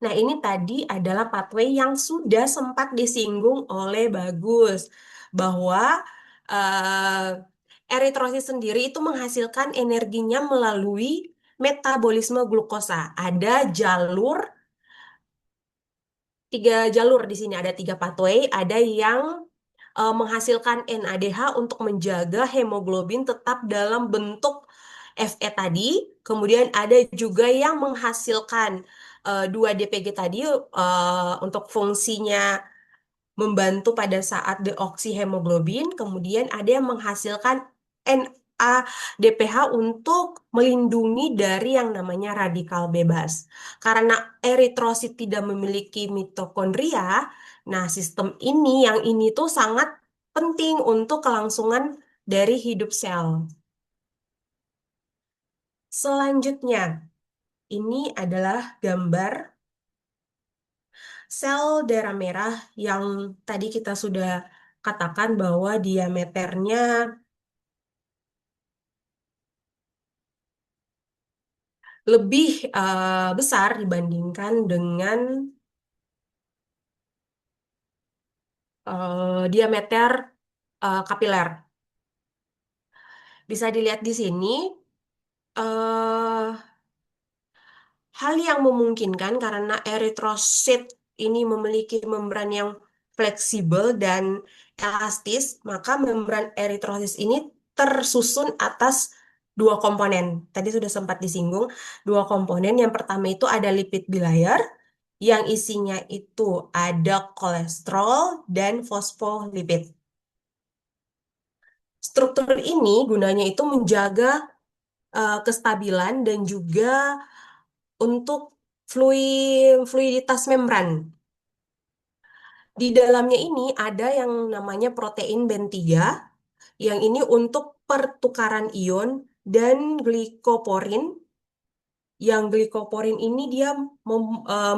Nah, ini tadi adalah pathway yang sudah sempat disinggung oleh Bagus, bahwa eritrosit sendiri itu menghasilkan energinya melalui metabolisme glukosa. Ada tiga jalur di sini, ada tiga pathway, ada yang menghasilkan NADH untuk menjaga hemoglobin tetap dalam bentuk Fe tadi, kemudian ada juga yang menghasilkan 2-DPG tadi untuk fungsinya membantu pada saat deoksihemoglobin, kemudian ada yang menghasilkan NADPH untuk melindungi dari yang namanya radikal bebas. Karena eritrosit tidak memiliki mitokondria, nah sistem ini, yang ini tuh sangat penting untuk kelangsungan dari hidup sel. Selanjutnya, ini adalah gambar sel darah merah yang tadi kita sudah katakan bahwa diameternya lebih besar dibandingkan dengan diameter kapiler. Bisa dilihat di sini, eh, hal yang memungkinkan karena eritrosit ini memiliki membran yang fleksibel dan elastis, maka membran eritrosit ini tersusun atas dua komponen. Tadi sudah sempat disinggung, dua komponen. Yang pertama itu ada lipid bilayer, yang isinya itu ada kolesterol dan fosfolipid. Struktur ini gunanya itu menjaga kestabilan dan juga untuk fluiditas membran. Di dalamnya ini ada yang namanya protein band 3, yang ini untuk pertukaran ion, dan glikoporin. Yang glikoporin ini dia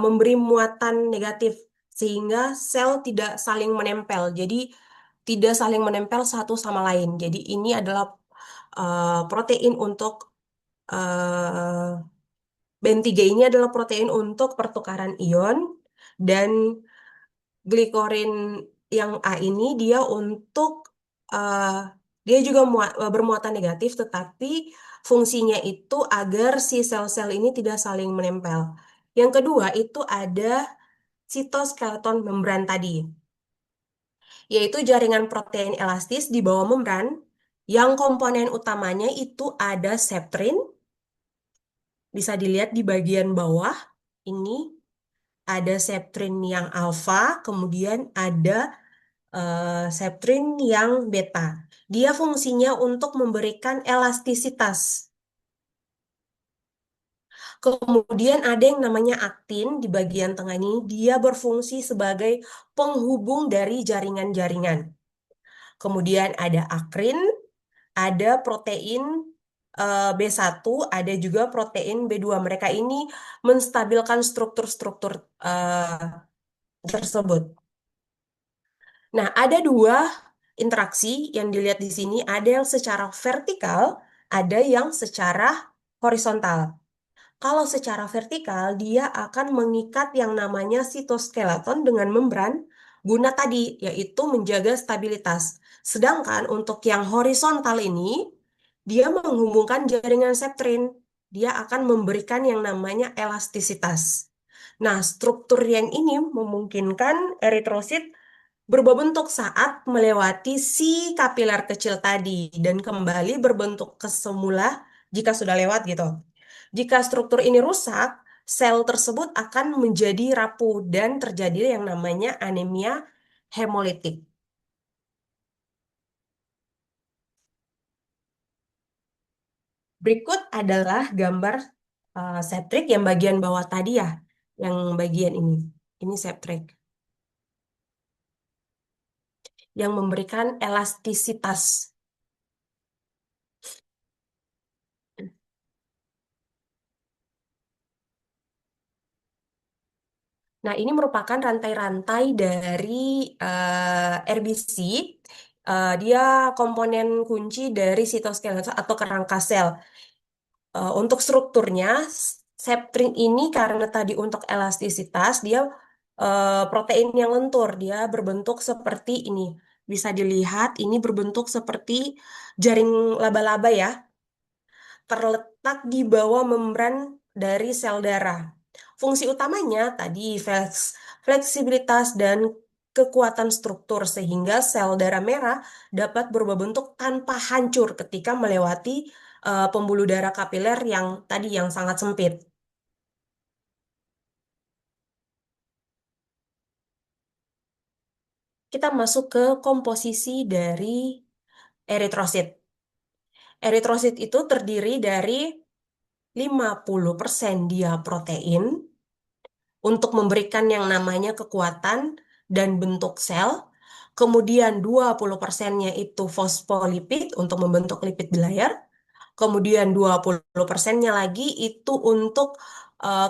memberi muatan negatif, sehingga sel tidak saling menempel. Jadi tidak saling menempel satu sama lain. Jadi ini adalah protein untuk BN3 ini adalah protein untuk pertukaran ion, dan glikorin yang A ini dia untuk eh, dia juga bermuatan negatif, tetapi fungsinya itu agar si sel-sel ini tidak saling menempel. Yang kedua itu ada sitoskeleton membran tadi, yaitu jaringan protein elastis di bawah membran yang komponen utamanya itu ada septrin, bisa dilihat di bagian bawah ini ada septrin yang alfa, kemudian ada septrin yang beta. Dia fungsinya untuk memberikan elastisitas. Kemudian ada yang namanya aktin di bagian tengah ini, dia berfungsi sebagai penghubung dari jaringan-jaringan. Kemudian ada akrin, ada protein B1, ada juga protein B2. Mereka ini menstabilkan struktur-struktur tersebut. Nah, ada dua interaksi yang dilihat di sini, ada yang secara vertikal, ada yang secara horizontal. Kalau secara vertikal, dia akan mengikat yang namanya sitoskeleton dengan membran guna tadi, yaitu menjaga stabilitas. Sedangkan untuk yang horizontal ini, dia menghubungkan jaringan septrin. Dia akan memberikan yang namanya elastisitas. Nah, struktur yang ini memungkinkan eritrosit berubah bentuk saat melewati si kapiler kecil tadi dan kembali berbentuk ke semula jika sudah lewat gitu. Jika struktur ini rusak, sel tersebut akan menjadi rapuh dan terjadi yang namanya anemia hemolitik. Berikut adalah gambar septrik yang bagian bawah tadi ya, yang bagian ini. Ini septrik yang memberikan elastisitas. Nah, ini merupakan rantai-rantai dari RBC. Dia komponen kunci dari sitoskeleton atau kerangka sel. Untuk strukturnya, septrin ini karena tadi untuk elastisitas, dia protein yang lentur. Dia berbentuk seperti ini. Bisa dilihat, ini berbentuk seperti jaring laba-laba ya, terletak di bawah membran dari sel darah. Fungsi utamanya tadi fleksibilitas dan kekuatan struktur sehingga sel darah merah dapat berubah bentuk tanpa hancur ketika melewati pembuluh darah kapiler yang tadi yang sangat sempit. Kita masuk ke komposisi dari eritrosit. Eritrosit itu terdiri dari 50% dia protein, untuk memberikan yang namanya kekuatan dan bentuk sel. Kemudian 20%-nya itu fosfolipid untuk membentuk lipid bilayer. Kemudian 20%-nya lagi itu untuk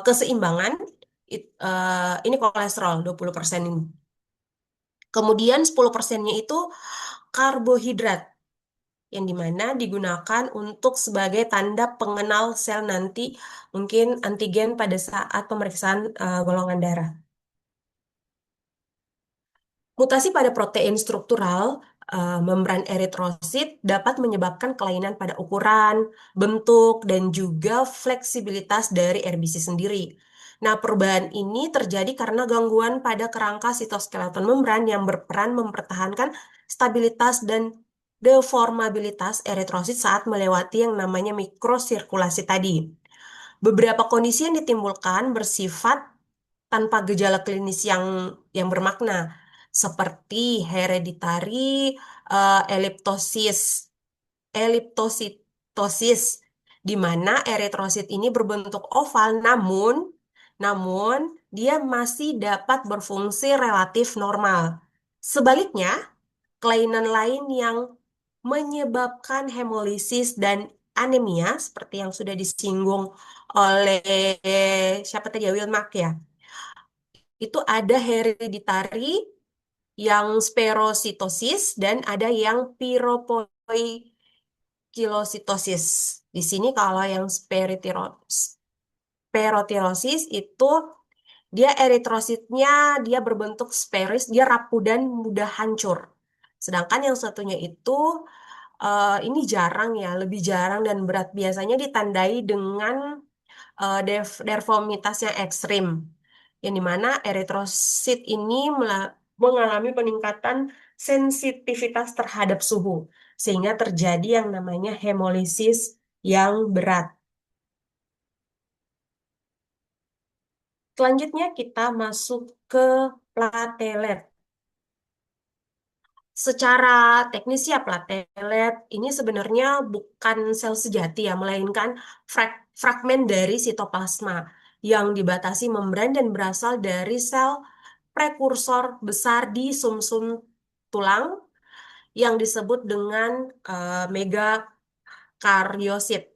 keseimbangan. Ini kolesterol 20% ini. Kemudian 10%-nya itu karbohidrat, yang dimana digunakan untuk sebagai tanda pengenal sel nanti, mungkin antigen pada saat pemeriksaan golongan darah. Mutasi pada protein struktural membran eritrosit dapat menyebabkan kelainan pada ukuran, bentuk, dan juga fleksibilitas dari RBC sendiri. Nah, perubahan ini terjadi karena gangguan pada kerangka sitoskeleton membran yang berperan mempertahankan stabilitas dan deformabilitas eritrosit saat melewati yang namanya mikrosirkulasi tadi. Beberapa kondisi yang ditimbulkan bersifat tanpa gejala klinis yang bermakna, seperti hereditary eliptositosis, di mana eritrosit ini berbentuk oval, namun dia masih dapat berfungsi relatif normal. Sebaliknya, kelainan lain yang menyebabkan hemolisis dan anemia, seperti yang sudah disinggung oleh siapa tadi ya, Wilmark ya, itu ada hereditary yang spherositosis dan ada yang piropoikilositosis. Di sini kalau yang speritirosis itu dia eritrositnya dia berbentuk spheris, dia rapuh dan mudah hancur. Sedangkan yang satunya itu ini jarang ya, lebih jarang dan berat. Biasanya ditandai dengan deformitas yang ekstrim, yang dimana eritrosit ini mengalami peningkatan sensitivitas terhadap suhu, sehingga terjadi yang namanya hemolisis yang berat. Selanjutnya kita masuk ke platelet. Secara teknis ya platelet ini sebenarnya bukan sel sejati ya, melainkan fragmen dari sitoplasma yang dibatasi membran dan berasal dari sel prekursor besar di sumsum tulang yang disebut dengan megakaryosit.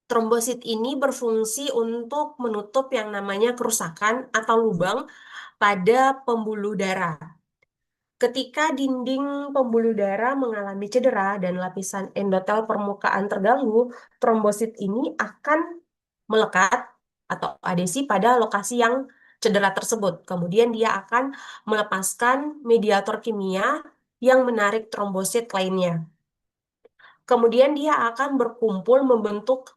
Trombosit ini berfungsi untuk menutup yang namanya kerusakan atau lubang pada pembuluh darah. Ketika dinding pembuluh darah mengalami cedera dan lapisan endotel permukaan terganggu, trombosit ini akan melekat atau adesi pada lokasi yang cedera tersebut. Kemudian dia akan melepaskan mediator kimia yang menarik trombosit lainnya. Kemudian dia akan berkumpul membentuk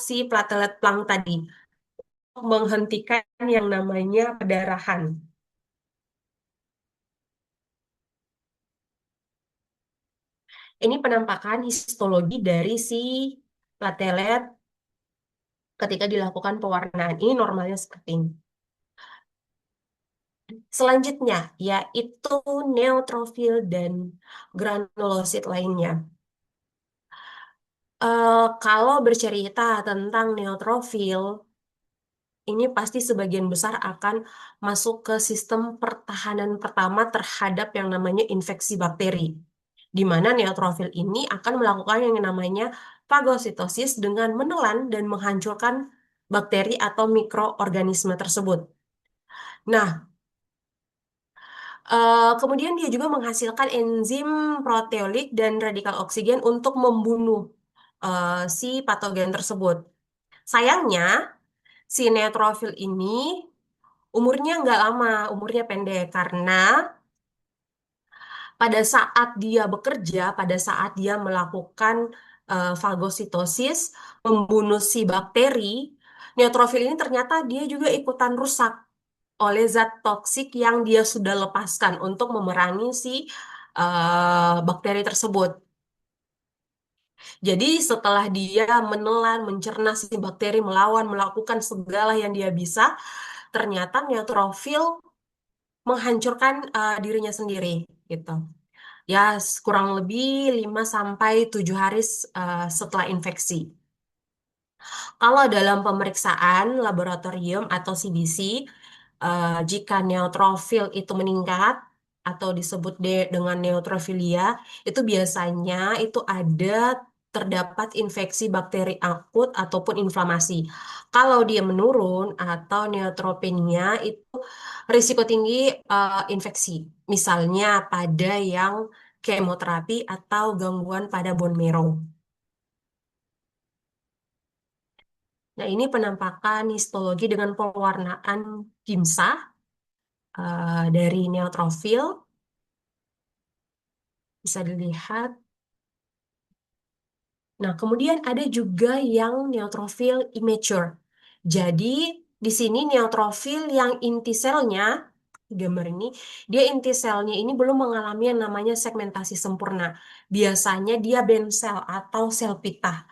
si platelet plang tadi, menghentikan yang namanya pendarahan. Ini penampakan histologi dari si platelet ketika dilakukan pewarnaan. Ini normalnya seperti ini. Selanjutnya, yaitu neutrofil dan granulosit lainnya. Kalau bercerita tentang neutrofil, ini pasti sebagian besar akan masuk ke sistem pertahanan pertama terhadap yang namanya infeksi bakteri, di mana neutrofil ini akan melakukan yang namanya fagositosis dengan menelan dan menghancurkan bakteri atau mikroorganisme tersebut. Nah, kemudian dia juga menghasilkan enzim proteolik dan radikal oksigen untuk membunuh si patogen tersebut. Sayangnya, si neutrofil ini umurnya nggak lama, umurnya pendek karena pada saat dia bekerja, pada saat dia melakukan fagositosis, membunuh si bakteri, neutrofil ini ternyata dia juga ikutan rusak oleh zat toksik yang dia sudah lepaskan untuk memerangi si bakteri tersebut. Jadi setelah dia menelan, mencerna si bakteri, melakukan segala yang dia bisa, ternyata neutrofil menghancurkan dirinya sendiri gitu. Ya, kurang lebih 5 sampai 7 hari setelah infeksi. Kalau dalam pemeriksaan laboratorium atau CBC, jika neutrofil itu meningkat atau disebut dengan neutrofilia, itu biasanya itu terdapat infeksi bakteri akut ataupun inflamasi. Kalau dia menurun atau neutropenia itu risiko tinggi infeksi. Misalnya pada yang kemoterapi atau gangguan pada bone marrow. Nah, ini penampakan histologi dengan pewarnaan KIMSA dari neutrofil. Bisa dilihat. Nah, kemudian ada juga yang neutrofil immature. Jadi, di sini neutrofil yang inti selnya gambar ini, dia inti selnya ini belum mengalami yang namanya segmentasi sempurna. Biasanya dia band sel atau sel pita.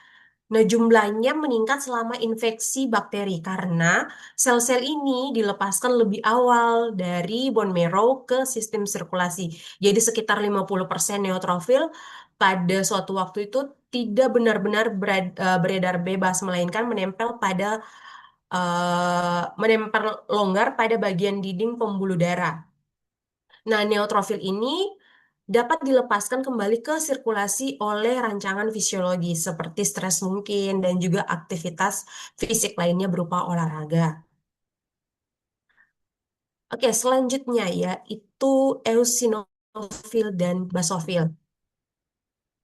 Nah, jumlahnya meningkat selama infeksi bakteri karena sel-sel ini dilepaskan lebih awal dari bone marrow ke sistem sirkulasi. Jadi sekitar 50% neutrofil pada suatu waktu itu tidak benar-benar beredar bebas, melainkan menempel longgar pada bagian dinding pembuluh darah. Nah, neutrofil ini dapat dilepaskan kembali ke sirkulasi oleh rancangan fisiologi seperti stres mungkin dan juga aktivitas fisik lainnya berupa olahraga. Oke, selanjutnya yaitu eosinofil dan basofil.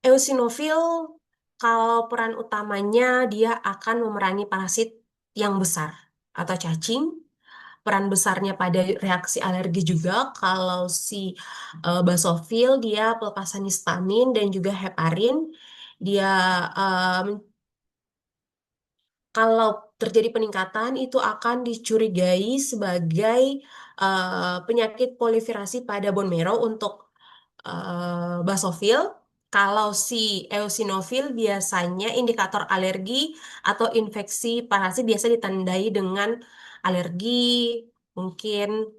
Eosinofil kalau peran utamanya dia akan memerangi parasit yang besar atau cacing. Peran besarnya pada reaksi alergi juga kalau si basofil dia pelepasan histamin dan juga heparin. Dia em, kalau terjadi peningkatan itu akan dicurigai sebagai penyakit proliferasi pada bone marrow untuk basofil. Kalau si eosinofil biasanya indikator alergi atau infeksi parasit biasa ditandai dengan alergi, mungkin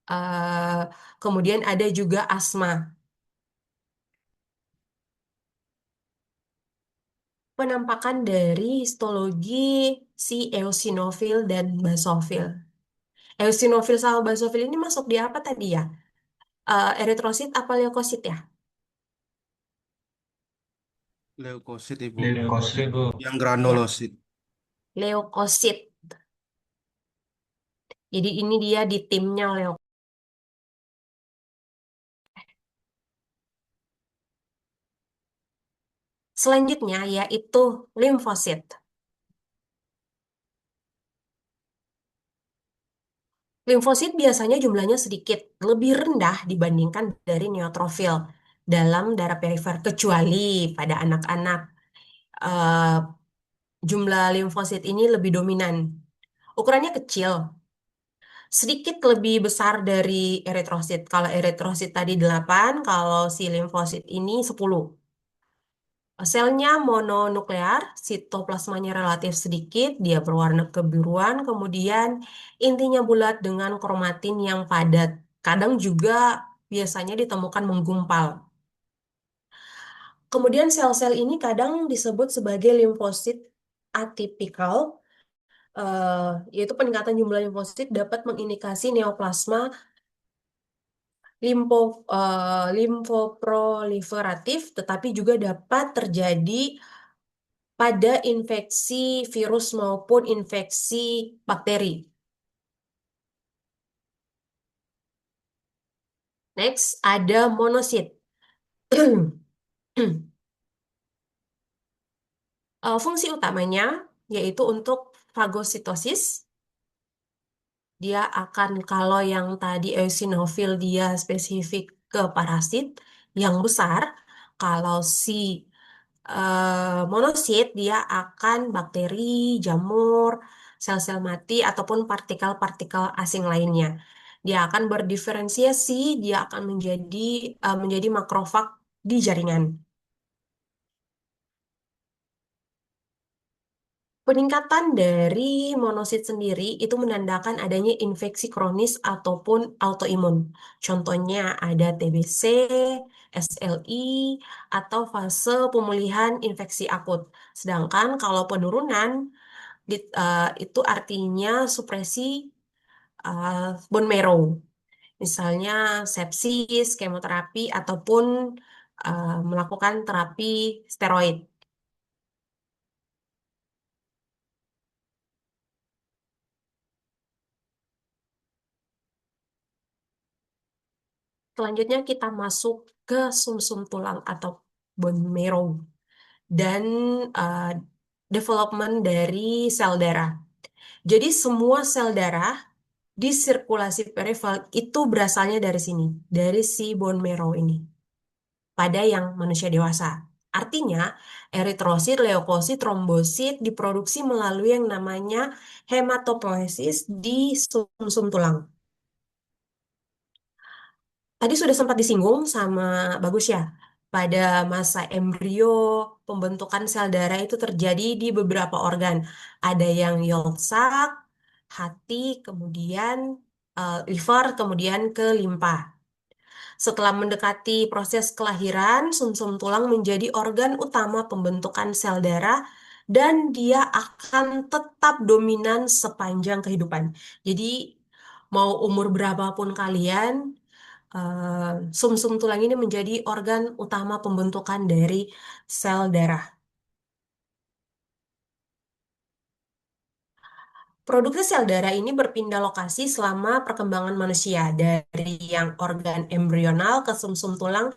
eh, kemudian ada juga asma. Penampakan dari histologi si eosinofil dan basofil. Eosinofil sama basofil ini masuk di apa tadi ya? Eritrosit apa leukosit ya? Leukosit, Ibu. Leukosit. Leukosit, Bu. Yang Ya, granulosit. leukosit. Jadi ini dia di timnya selanjutnya yaitu limfosit. Limfosit biasanya jumlahnya sedikit lebih rendah dibandingkan dari neutrofil dalam darah perifer, kecuali pada anak-anak eh, jumlah limfosit ini lebih dominan. Ukurannya kecil, sedikit lebih besar dari eritrosit. Kalau eritrosit tadi 8, kalau si limfosit ini 10. Selnya mononuklear, sitoplasmanya relatif sedikit, dia berwarna kebiruan, kemudian intinya bulat dengan kromatin yang padat. Kadang juga biasanya ditemukan menggumpal. Kemudian sel-sel ini kadang disebut sebagai limfosit atipikal, yaitu peningkatan jumlah limfosit dapat mengindikasi neoplasma limfo, limfoproliferatif, tetapi juga dapat terjadi pada infeksi virus maupun infeksi bakteri. Next, ada monosit. Fungsi utamanya yaitu untuk fagositosis. Dia akan, kalau yang tadi eosinofil dia spesifik ke parasit yang besar, kalau si monosit dia akan bakteri, jamur, sel-sel mati ataupun partikel-partikel asing lainnya. Dia akan berdiferensiasi, dia akan menjadi makrofag di jaringan. Peningkatan dari monosit sendiri itu menandakan adanya infeksi kronis ataupun autoimun. Contohnya ada TBC, SLI, atau fase pemulihan infeksi akut. Sedangkan kalau penurunan itu artinya supresi bone marrow, misalnya sepsis, kemoterapi, ataupun melakukan terapi steroid. Selanjutnya kita masuk ke sumsum tulang atau bone marrow dan uh, development dari sel darah. Jadi semua sel darah di sirkulasi perifal itu berasalnya dari sini, dari si bone marrow ini, pada yang manusia dewasa. Artinya, eritrosit, leukosit, trombosit diproduksi melalui yang namanya hematopoiesis di sumsum tulang. Tadi sudah sempat disinggung sama Bagus ya. Pada masa embrio, pembentukan sel darah itu terjadi di beberapa organ. Ada yang yolk sac, hati, kemudian liver, kemudian ke limpa. Setelah mendekati proses kelahiran, sumsum tulang menjadi organ utama pembentukan sel darah dan dia akan tetap dominan sepanjang kehidupan. Jadi mau umur berapapun kalian, sumsum tulang ini menjadi organ utama pembentukan dari sel darah. Produksi sel darah ini berpindah lokasi selama perkembangan manusia dari yang organ embrional ke sumsum tulang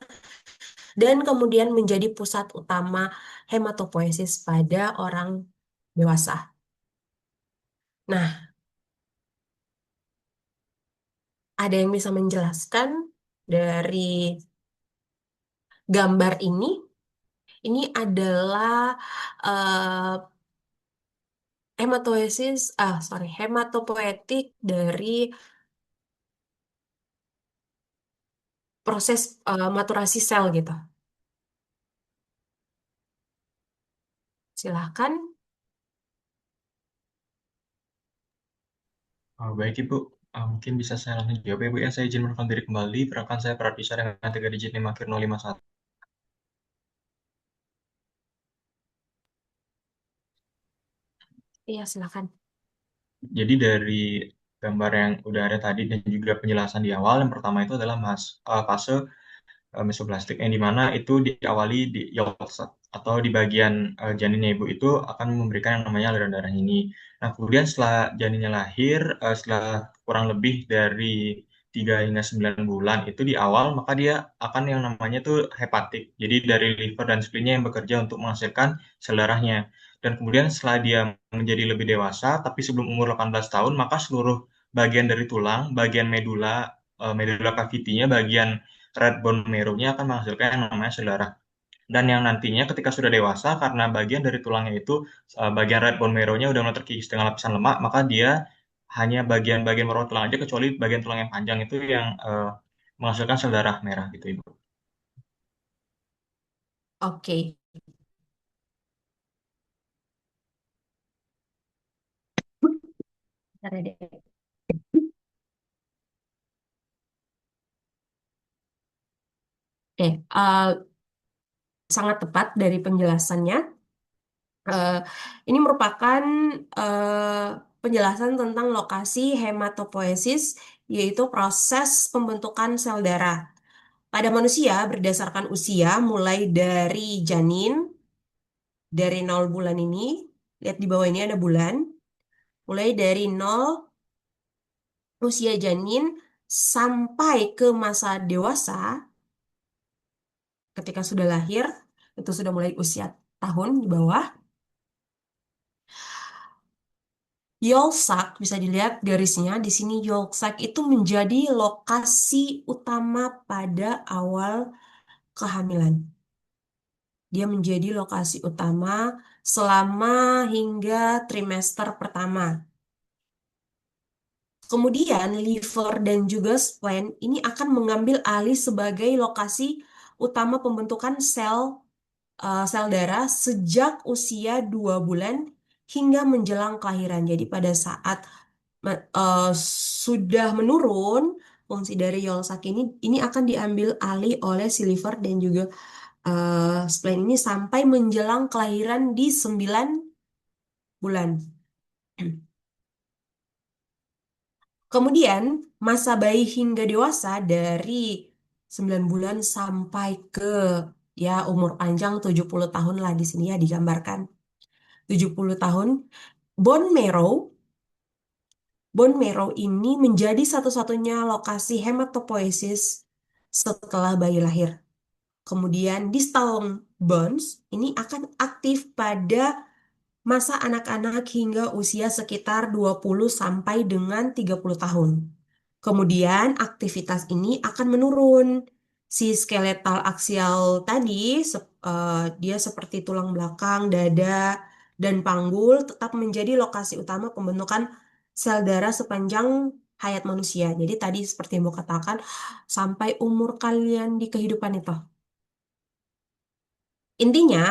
dan kemudian menjadi pusat utama hematopoiesis pada orang dewasa. Nah, ada yang bisa menjelaskan dari gambar ini? Ini adalah eh, hematopoietik dari proses maturasi sel gitu. Silahkan. Baik Ibu, mungkin bisa saya langsung jawab ya Bu ya. Saya izin menelpon diri kembali, perkenalkan saya Pradisa dengan 3 digit NIM akhir 051. Iya, silahkan. Jadi dari gambar yang udah ada tadi dan juga penjelasan di awal, yang pertama itu adalah fase mesoplastik yang dimana itu diawali di yolk sac atau di bagian janinnya ibu itu akan memberikan yang namanya aliran darah ini. Nah, kemudian setelah janinnya lahir, setelah kurang lebih dari 3 hingga 9 bulan itu di awal, maka dia akan yang namanya tuh hepatik. Jadi dari liver dan spleen yang bekerja untuk menghasilkan sel darahnya. Dan kemudian setelah dia menjadi lebih dewasa, tapi sebelum umur 18 tahun, maka seluruh bagian dari tulang, bagian medula cavity-nya, bagian red bone marrow-nya akan menghasilkan yang namanya sel darah. Dan yang nantinya ketika sudah dewasa, karena bagian dari tulangnya itu, bagian red bone marrow-nya udah mulai terkikis dengan lapisan lemak, maka dia hanya bagian-bagian bawah tulang aja, kecuali bagian tulang yang panjang itu yang menghasilkan sel darah merah gitu, Ibu. Oke. Bentar ya, Dek. Oke, sangat tepat dari penjelasannya. Eh, ini merupakan penjelasan tentang lokasi hematopoiesis, yaitu proses pembentukan sel darah. Pada manusia, berdasarkan usia, mulai dari janin, dari 0 bulan ini, lihat di bawah ini ada bulan, mulai dari 0 usia janin sampai ke masa dewasa, ketika sudah lahir, itu sudah mulai usia tahun di bawah. Yolk bisa dilihat garisnya di sini. Yolk itu menjadi lokasi utama pada awal kehamilan. Dia menjadi lokasi utama selama hingga trimester pertama. Kemudian liver dan juga spleen ini akan mengambil alih sebagai lokasi utama pembentukan sel darah sejak usia 2 bulan hingga menjelang kelahiran. Jadi pada saat sudah menurun fungsi dari Yolsak ini akan diambil alih oleh si liver dan juga spleen ini sampai menjelang kelahiran di 9 bulan. Kemudian masa bayi hingga dewasa dari 9 bulan sampai ke ya umur panjang 70 tahun lah di sini ya digambarkan. 70 tahun bone marrow Bone marrow ini menjadi satu-satunya lokasi hematopoiesis setelah bayi lahir. Kemudian distal bones ini akan aktif pada masa anak-anak hingga usia sekitar 20 sampai dengan 30 tahun. Kemudian aktivitas ini akan menurun. Si skeletal aksial tadi, dia seperti tulang belakang, dada, dan panggul tetap menjadi lokasi utama pembentukan sel darah sepanjang hayat manusia. Jadi tadi seperti yang Ibu katakan, sampai umur kalian di kehidupan itu. Intinya,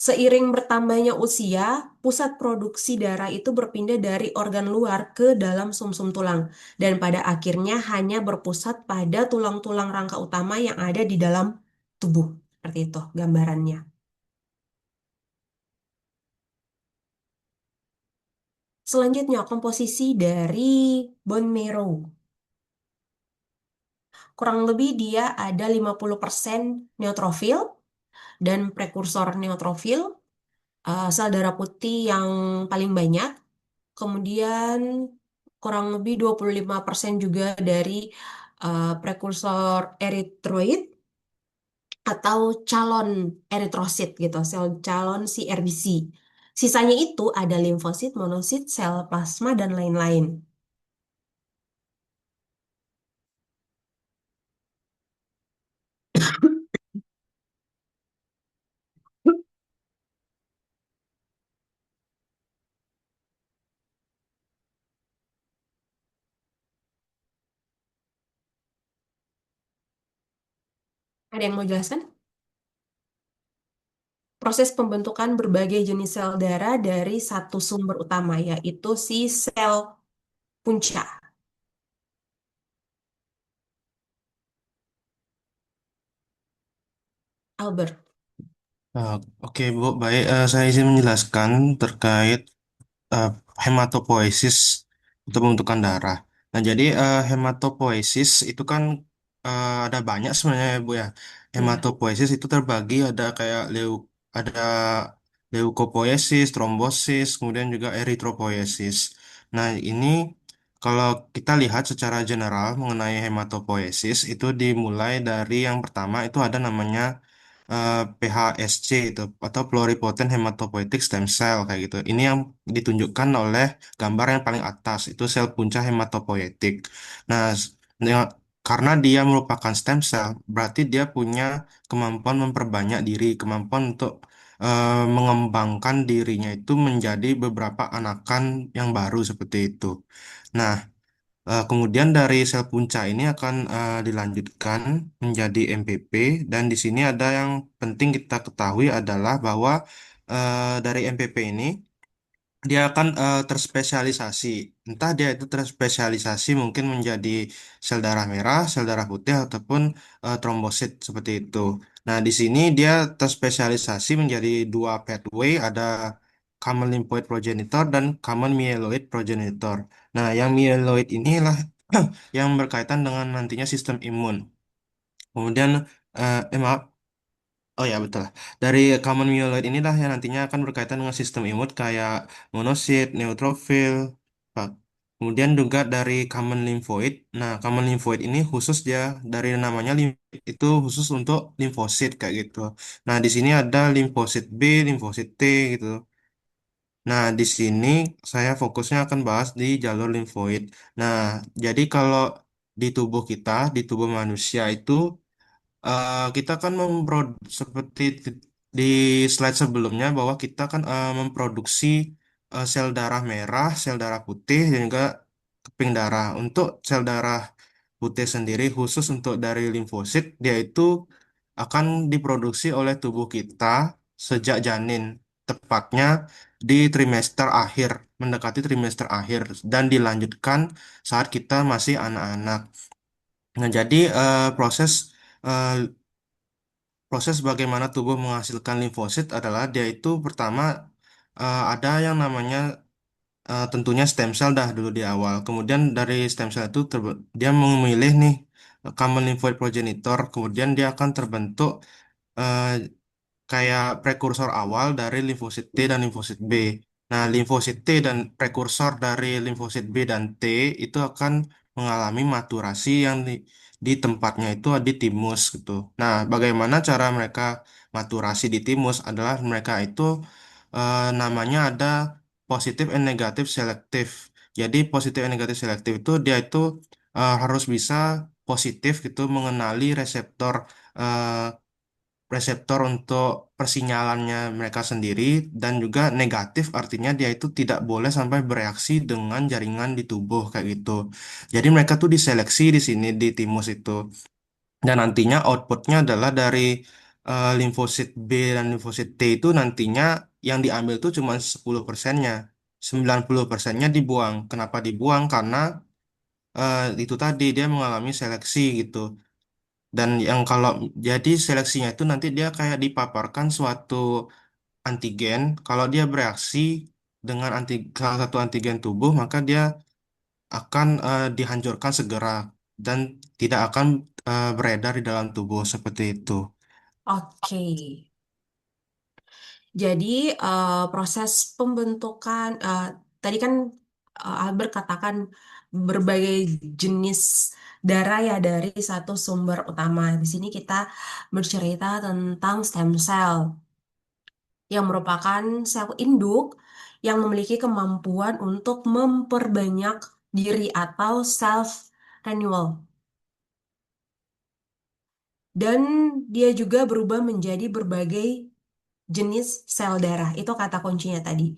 seiring bertambahnya usia, pusat produksi darah itu berpindah dari organ luar ke dalam sumsum tulang. Dan pada akhirnya hanya berpusat pada tulang-tulang rangka utama yang ada di dalam tubuh. Seperti itu gambarannya. Selanjutnya, komposisi dari bone marrow. Kurang lebih dia ada 50% neutrofil dan prekursor neutrofil, sel darah putih yang paling banyak. Kemudian kurang lebih 25% juga dari prekursor eritroid atau calon eritrosit gitu, sel calon si RBC. Sisanya itu ada limfosit, monosit, sel plasma, dan lain-lain. Ada yang mau jelaskan? Proses pembentukan berbagai jenis sel darah dari satu sumber utama, yaitu si sel punca. Albert. Ah, oke, Bu, baik. Saya izin menjelaskan terkait eh, hematopoiesis untuk pembentukan darah. Nah, jadi hematopoiesis itu kan ada banyak sebenarnya ya, Bu ya. Ya. Hematopoiesis itu terbagi ada kayak ada leukopoiesis, trombosis, kemudian juga eritropoiesis. Nah, ini kalau kita lihat secara general mengenai hematopoiesis itu dimulai dari yang pertama itu ada namanya PHSC itu atau pluripotent hematopoietic stem cell kayak gitu. Ini yang ditunjukkan oleh gambar yang paling atas itu sel punca hematopoietik. Nah, karena dia merupakan stem cell, berarti dia punya kemampuan memperbanyak diri, kemampuan untuk mengembangkan dirinya itu menjadi beberapa anakan yang baru seperti itu. Nah, kemudian dari sel punca ini akan dilanjutkan menjadi MPP dan di sini ada yang penting kita ketahui adalah bahwa dari MPP ini dia akan terspesialisasi. Entah dia itu terspesialisasi mungkin menjadi sel darah merah, sel darah putih ataupun trombosit seperti itu. Nah, di sini dia terspesialisasi menjadi dua pathway, ada common lymphoid progenitor dan common myeloid progenitor. Nah, yang myeloid inilah yang berkaitan dengan nantinya sistem imun. Kemudian, maaf, oh ya betul. Dari common myeloid inilah yang nantinya akan berkaitan dengan sistem imun kayak monosit, neutrofil, Pak. Kemudian juga dari common lymphoid. Nah, common lymphoid ini khusus dia dari namanya itu khusus untuk limfosit kayak gitu. Nah, di sini ada limfosit B, limfosit T gitu. Nah, di sini saya fokusnya akan bahas di jalur limfoid. Nah, jadi kalau di tubuh kita, di tubuh manusia itu kita kan seperti di slide sebelumnya bahwa kita kan memproduksi sel darah merah, sel darah putih dan juga keping darah. Untuk sel darah putih sendiri khusus untuk dari limfosit dia itu akan diproduksi oleh tubuh kita sejak janin, tepatnya di trimester akhir, mendekati trimester akhir dan dilanjutkan saat kita masih anak-anak. Nah, jadi eh, proses bagaimana tubuh menghasilkan limfosit adalah dia itu pertama ada yang namanya tentunya stem cell dah dulu di awal. Kemudian dari stem cell itu dia memilih nih common lymphoid progenitor. Kemudian dia akan terbentuk eh, kayak prekursor awal dari limfosit T dan limfosit B. Nah, limfosit T dan prekursor dari limfosit B dan T itu akan mengalami maturasi yang di tempatnya itu di timus gitu. Nah, bagaimana cara mereka maturasi di timus adalah mereka itu namanya ada positif and negatif selektif. Jadi positif and negatif selektif itu dia itu harus bisa positif gitu mengenali reseptor reseptor untuk persinyalannya mereka sendiri, dan juga negatif artinya dia itu tidak boleh sampai bereaksi dengan jaringan di tubuh kayak gitu. Jadi mereka tuh diseleksi di sini di timus itu. Dan nantinya outputnya adalah dari limfosit B dan limfosit T itu nantinya yang diambil tuh cuma 10%-nya. 90%-nya dibuang. Kenapa dibuang? Karena itu tadi dia mengalami seleksi gitu. Dan yang kalau jadi seleksinya itu nanti dia kayak dipaparkan suatu antigen. Kalau dia bereaksi dengan salah satu antigen tubuh, maka dia akan dihancurkan segera dan tidak akan beredar di dalam tubuh seperti itu. Oke. Jadi proses pembentukan tadi kan Albert katakan berbagai jenis darah ya dari satu sumber utama. Di sini kita bercerita tentang stem cell yang merupakan sel induk yang memiliki kemampuan untuk memperbanyak diri atau self renewal. Dan dia juga berubah menjadi berbagai jenis sel darah. Itu kata kuncinya tadi.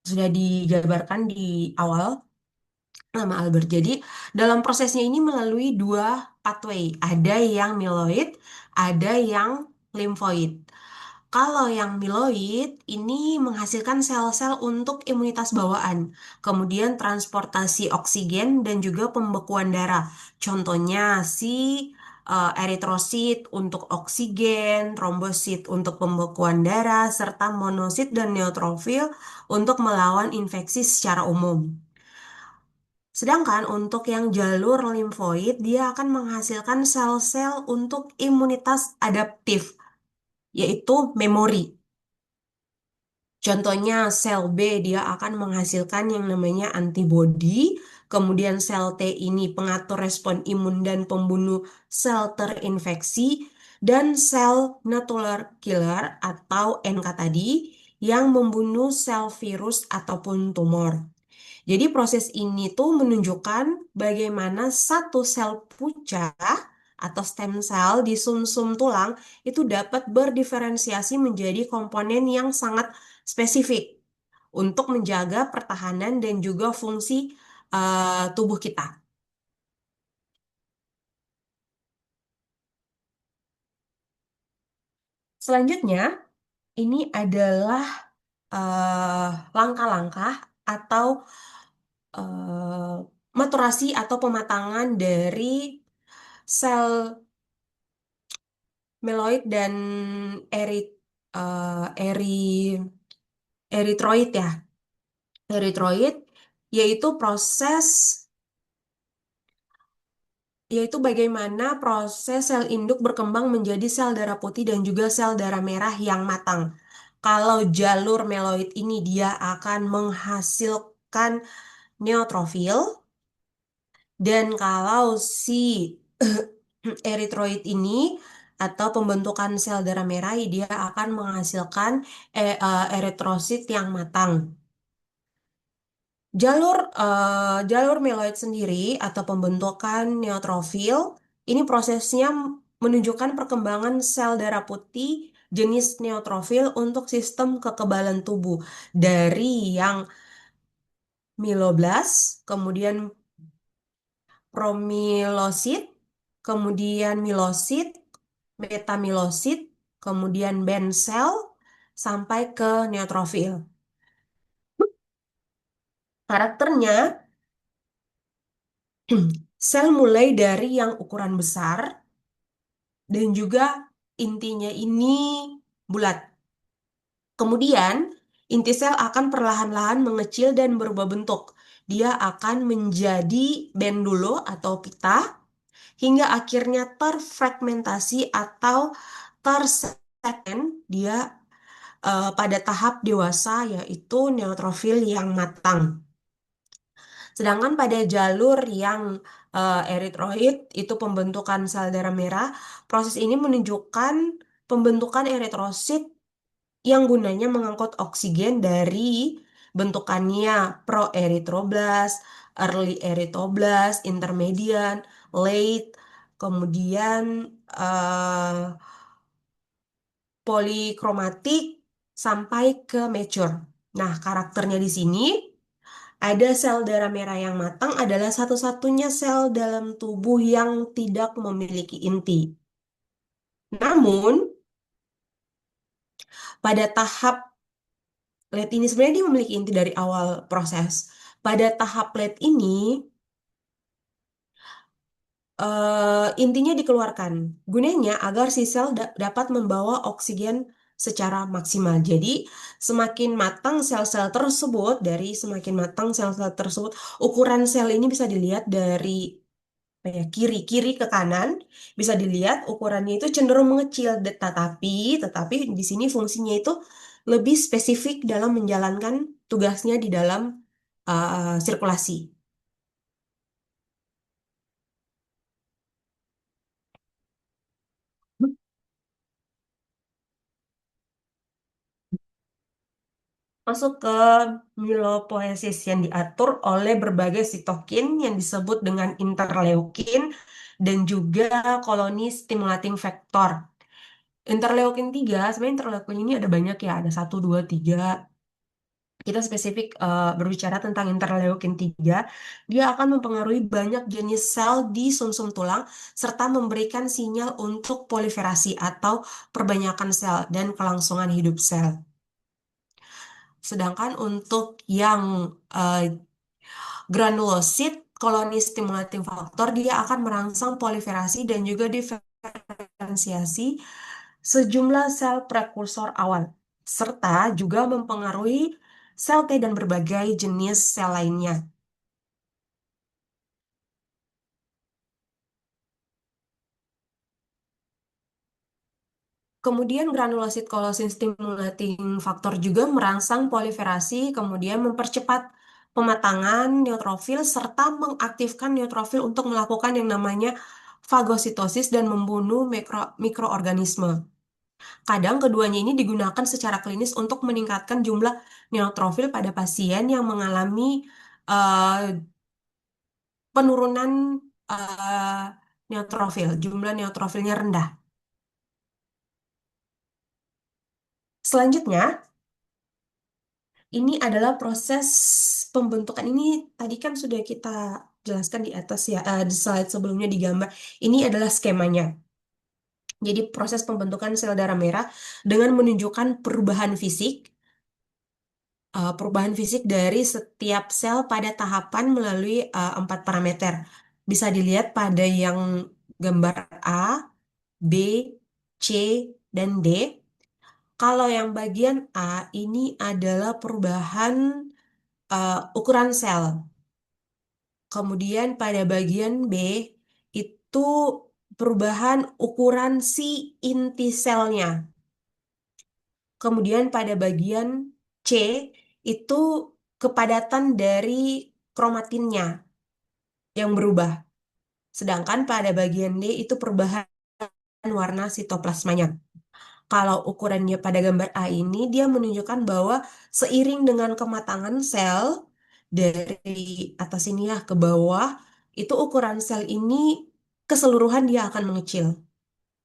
Sudah dijabarkan di awal nama Albert. Jadi dalam prosesnya ini melalui dua pathway. Ada yang myeloid, ada yang limfoid. Kalau yang myeloid ini menghasilkan sel-sel untuk imunitas bawaan, kemudian transportasi oksigen dan juga pembekuan darah. Contohnya si eritrosit untuk oksigen, trombosit untuk pembekuan darah, serta monosit dan neutrofil untuk melawan infeksi secara umum. Sedangkan untuk yang jalur limfoid, dia akan menghasilkan sel-sel untuk imunitas adaptif, yaitu memori. Contohnya sel B dia akan menghasilkan yang namanya antibodi, kemudian sel T ini pengatur respon imun dan pembunuh sel terinfeksi, dan sel natular killer atau NK tadi yang membunuh sel virus ataupun tumor. Jadi proses ini tuh menunjukkan bagaimana satu sel pucah atau stem cell di sumsum tulang itu dapat berdiferensiasi menjadi komponen yang sangat spesifik untuk menjaga pertahanan dan juga fungsi tubuh kita. Selanjutnya, ini adalah langkah-langkah atau eh, maturasi atau pematangan dari sel meloid dan eri, eri eritroid ya. Eritroid yaitu bagaimana proses sel induk berkembang menjadi sel darah putih dan juga sel darah merah yang matang. Kalau jalur meloid ini dia akan menghasilkan neutrofil, dan kalau si eritroid ini atau pembentukan sel darah merah dia akan menghasilkan eritrosit yang matang. Jalur meloid sendiri atau pembentukan neutrofil ini prosesnya menunjukkan perkembangan sel darah putih jenis neutrofil untuk sistem kekebalan tubuh dari yang mieloblas, kemudian promilosit, kemudian milosit, metamilosit, kemudian band cell sampai ke neutrofil. Karakternya sel mulai dari yang ukuran besar dan juga intinya ini bulat. Kemudian, inti sel akan perlahan-lahan mengecil dan berubah bentuk. Dia akan menjadi bendulo atau pita hingga akhirnya terfragmentasi atau tersegmen dia pada tahap dewasa yaitu neutrofil yang matang. Sedangkan pada jalur yang eritroid itu pembentukan sel darah merah, proses ini menunjukkan pembentukan eritrosit yang gunanya mengangkut oksigen dari bentukannya proerythroblast, early erythroblast, intermediate, late, kemudian polikromatik sampai ke mature. Nah, karakternya di sini ada sel darah merah yang matang adalah satu-satunya sel dalam tubuh yang tidak memiliki inti. Namun, pada tahap late ini sebenarnya dia memiliki inti dari awal proses. Pada tahap late ini, intinya dikeluarkan. Gunanya agar si sel dapat membawa oksigen secara maksimal. Jadi, semakin matang sel-sel tersebut, semakin matang sel-sel tersebut, ukuran sel ini bisa dilihat dari apa ya, kiri ke kanan, bisa dilihat ukurannya itu cenderung mengecil. Tetapi di sini fungsinya itu lebih spesifik dalam menjalankan tugasnya di dalam sirkulasi. Masuk ke mielopoiesis yang diatur oleh berbagai sitokin yang disebut dengan interleukin dan juga koloni stimulating factor. Interleukin 3, sebenarnya interleukin ini ada banyak ya, ada 1, 2, 3. Kita spesifik berbicara tentang interleukin 3, dia akan mempengaruhi banyak jenis sel di sumsum tulang serta memberikan sinyal untuk proliferasi atau perbanyakan sel dan kelangsungan hidup sel. Sedangkan untuk yang granulosit, koloni stimulating factor, dia akan merangsang proliferasi dan juga diferensiasi sejumlah sel prekursor awal, serta juga mempengaruhi sel T dan berbagai jenis sel lainnya. Kemudian granulosit kolosin stimulating factor juga merangsang proliferasi, kemudian mempercepat pematangan neutrofil serta mengaktifkan neutrofil untuk melakukan yang namanya fagositosis dan membunuh mikroorganisme. Kadang keduanya ini digunakan secara klinis untuk meningkatkan jumlah neutrofil pada pasien yang mengalami eh, penurunan eh, neutrofil, jumlah neutrofilnya rendah. Selanjutnya, ini adalah proses pembentukan. Ini tadi kan sudah kita jelaskan di atas ya, di slide sebelumnya di gambar. Ini adalah skemanya. Jadi proses pembentukan sel darah merah dengan menunjukkan perubahan fisik dari setiap sel pada tahapan melalui 4 parameter. Bisa dilihat pada yang gambar A, B, C, dan D. Kalau yang bagian A ini adalah perubahan ukuran sel. Kemudian pada bagian B itu perubahan ukuran si inti selnya. Kemudian pada bagian C itu kepadatan dari kromatinnya yang berubah. Sedangkan pada bagian D itu perubahan warna sitoplasmanya. Kalau ukurannya pada gambar A ini, dia menunjukkan bahwa seiring dengan kematangan sel dari atas ini ya ke bawah, itu ukuran sel ini keseluruhan dia akan mengecil.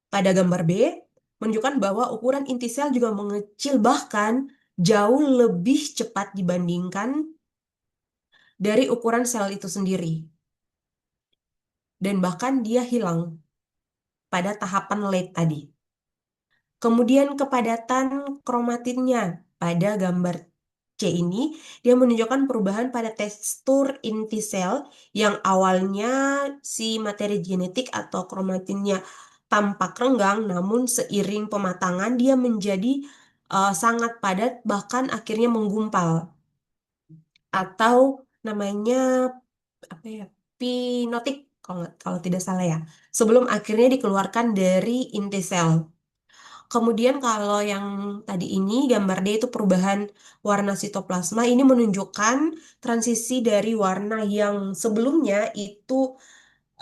Pada gambar B, menunjukkan bahwa ukuran inti sel juga mengecil bahkan jauh lebih cepat dibandingkan dari ukuran sel itu sendiri. Dan bahkan dia hilang pada tahapan late tadi. Kemudian kepadatan kromatinnya pada gambar C ini, dia menunjukkan perubahan pada tekstur inti sel yang awalnya si materi genetik atau kromatinnya tampak renggang, namun seiring pematangan dia menjadi sangat padat bahkan akhirnya menggumpal atau namanya apa ya, pinotik kalau tidak salah ya. Sebelum akhirnya dikeluarkan dari inti sel. Kemudian kalau yang tadi ini gambar D itu perubahan warna sitoplasma ini menunjukkan transisi dari warna yang sebelumnya itu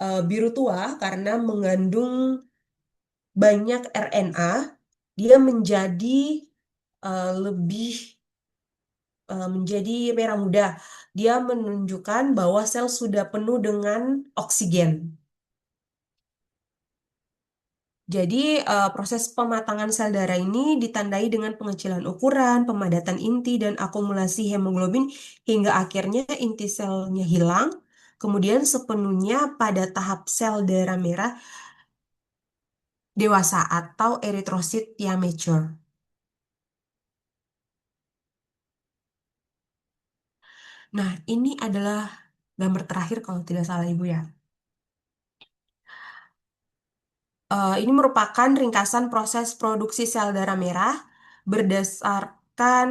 biru tua karena mengandung banyak RNA, dia menjadi lebih menjadi merah muda. Dia menunjukkan bahwa sel sudah penuh dengan oksigen. Jadi, proses pematangan sel darah ini ditandai dengan pengecilan ukuran, pemadatan inti, dan akumulasi hemoglobin hingga akhirnya inti selnya hilang, kemudian sepenuhnya pada tahap sel darah merah dewasa atau eritrosit yang mature. Nah, ini adalah gambar terakhir kalau tidak salah Ibu ya. Ini merupakan ringkasan proses produksi sel darah merah berdasarkan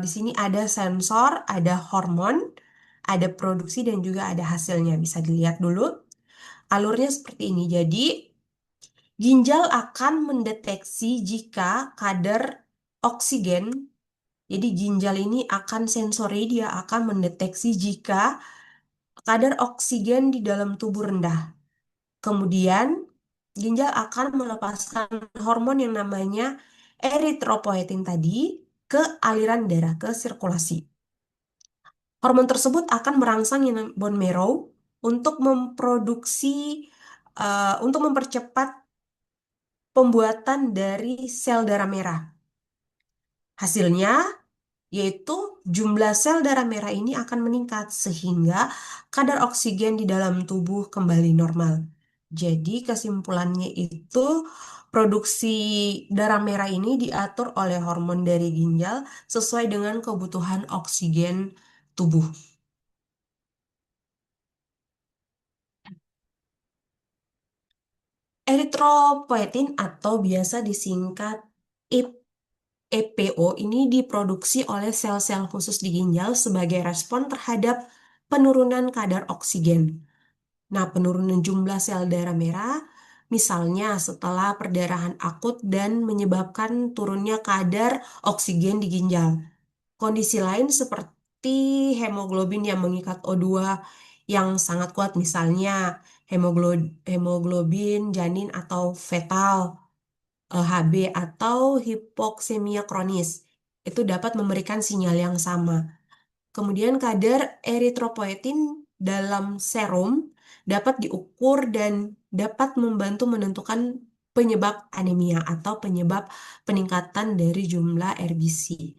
di sini ada sensor, ada hormon, ada produksi dan juga ada hasilnya. Bisa dilihat dulu. Alurnya seperti ini. Jadi, ginjal akan mendeteksi jika kadar oksigen, jadi ginjal ini akan sensori, dia akan mendeteksi jika kadar oksigen di dalam tubuh rendah. Kemudian, ginjal akan melepaskan hormon yang namanya eritropoietin tadi ke aliran darah, ke sirkulasi. Hormon tersebut akan merangsang bone marrow untuk untuk mempercepat pembuatan dari sel darah merah. Hasilnya, yaitu jumlah sel darah merah ini akan meningkat sehingga kadar oksigen di dalam tubuh kembali normal. Jadi kesimpulannya itu produksi darah merah ini diatur oleh hormon dari ginjal sesuai dengan kebutuhan oksigen tubuh. Eritropoietin atau biasa disingkat EPO ini diproduksi oleh sel-sel khusus di ginjal sebagai respon terhadap penurunan kadar oksigen. Nah, penurunan jumlah sel darah merah misalnya setelah perdarahan akut dan menyebabkan turunnya kadar oksigen di ginjal. Kondisi lain seperti hemoglobin yang mengikat O2 yang sangat kuat misalnya hemoglobin janin atau fetal, HB atau hipoksemia kronis. Itu dapat memberikan sinyal yang sama. Kemudian kadar eritropoietin dalam serum dapat diukur dan dapat membantu menentukan penyebab anemia atau penyebab peningkatan dari jumlah RBC.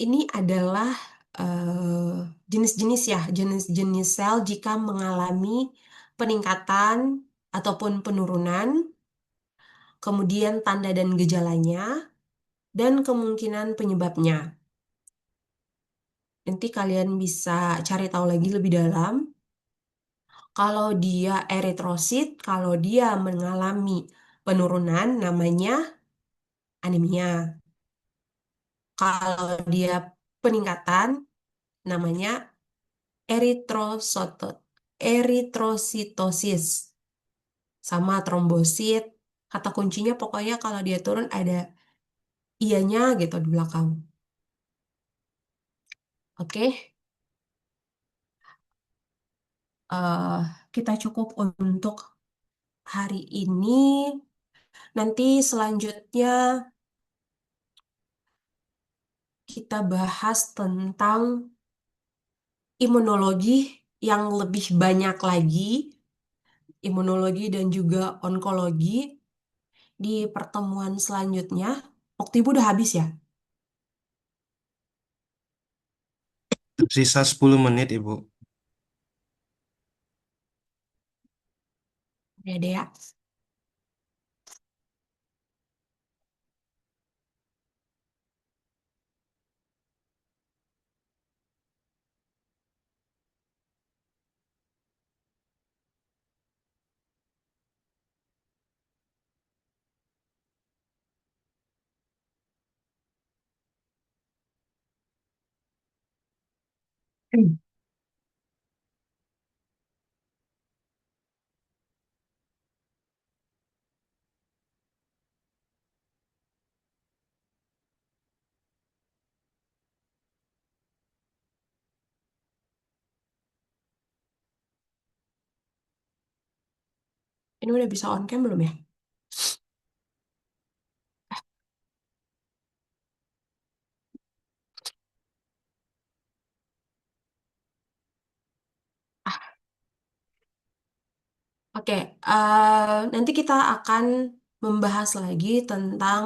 Ini adalah jenis-jenis ya, jenis-jenis sel jika mengalami peningkatan ataupun penurunan, kemudian tanda dan gejalanya, dan kemungkinan penyebabnya. Nanti kalian bisa cari tahu lagi lebih dalam. Kalau dia eritrosit, kalau dia mengalami penurunan, namanya anemia. Kalau dia peningkatan, namanya eritrosotot, eritrositosis, sama trombosit. Kata kuncinya pokoknya kalau dia turun ada ianya gitu di belakang. Oke, eh, kita cukup untuk hari ini. Nanti selanjutnya kita bahas tentang imunologi yang lebih banyak lagi, imunologi dan juga onkologi di pertemuan selanjutnya. Waktu ibu udah habis ya? Sisa 10 menit, Ibu. Ya deh ya. Ini udah bisa on cam belum ya? Oke, nanti kita akan membahas lagi tentang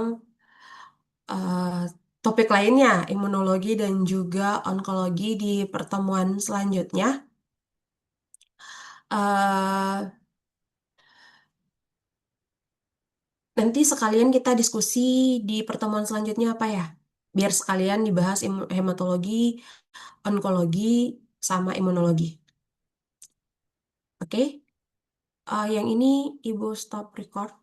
eh, topik lainnya, imunologi dan juga onkologi di pertemuan selanjutnya. Eh, Nanti sekalian kita diskusi di pertemuan selanjutnya apa ya? Biar sekalian dibahas hematologi, onkologi, sama imunologi. Oke? Yang ini Ibu stop record.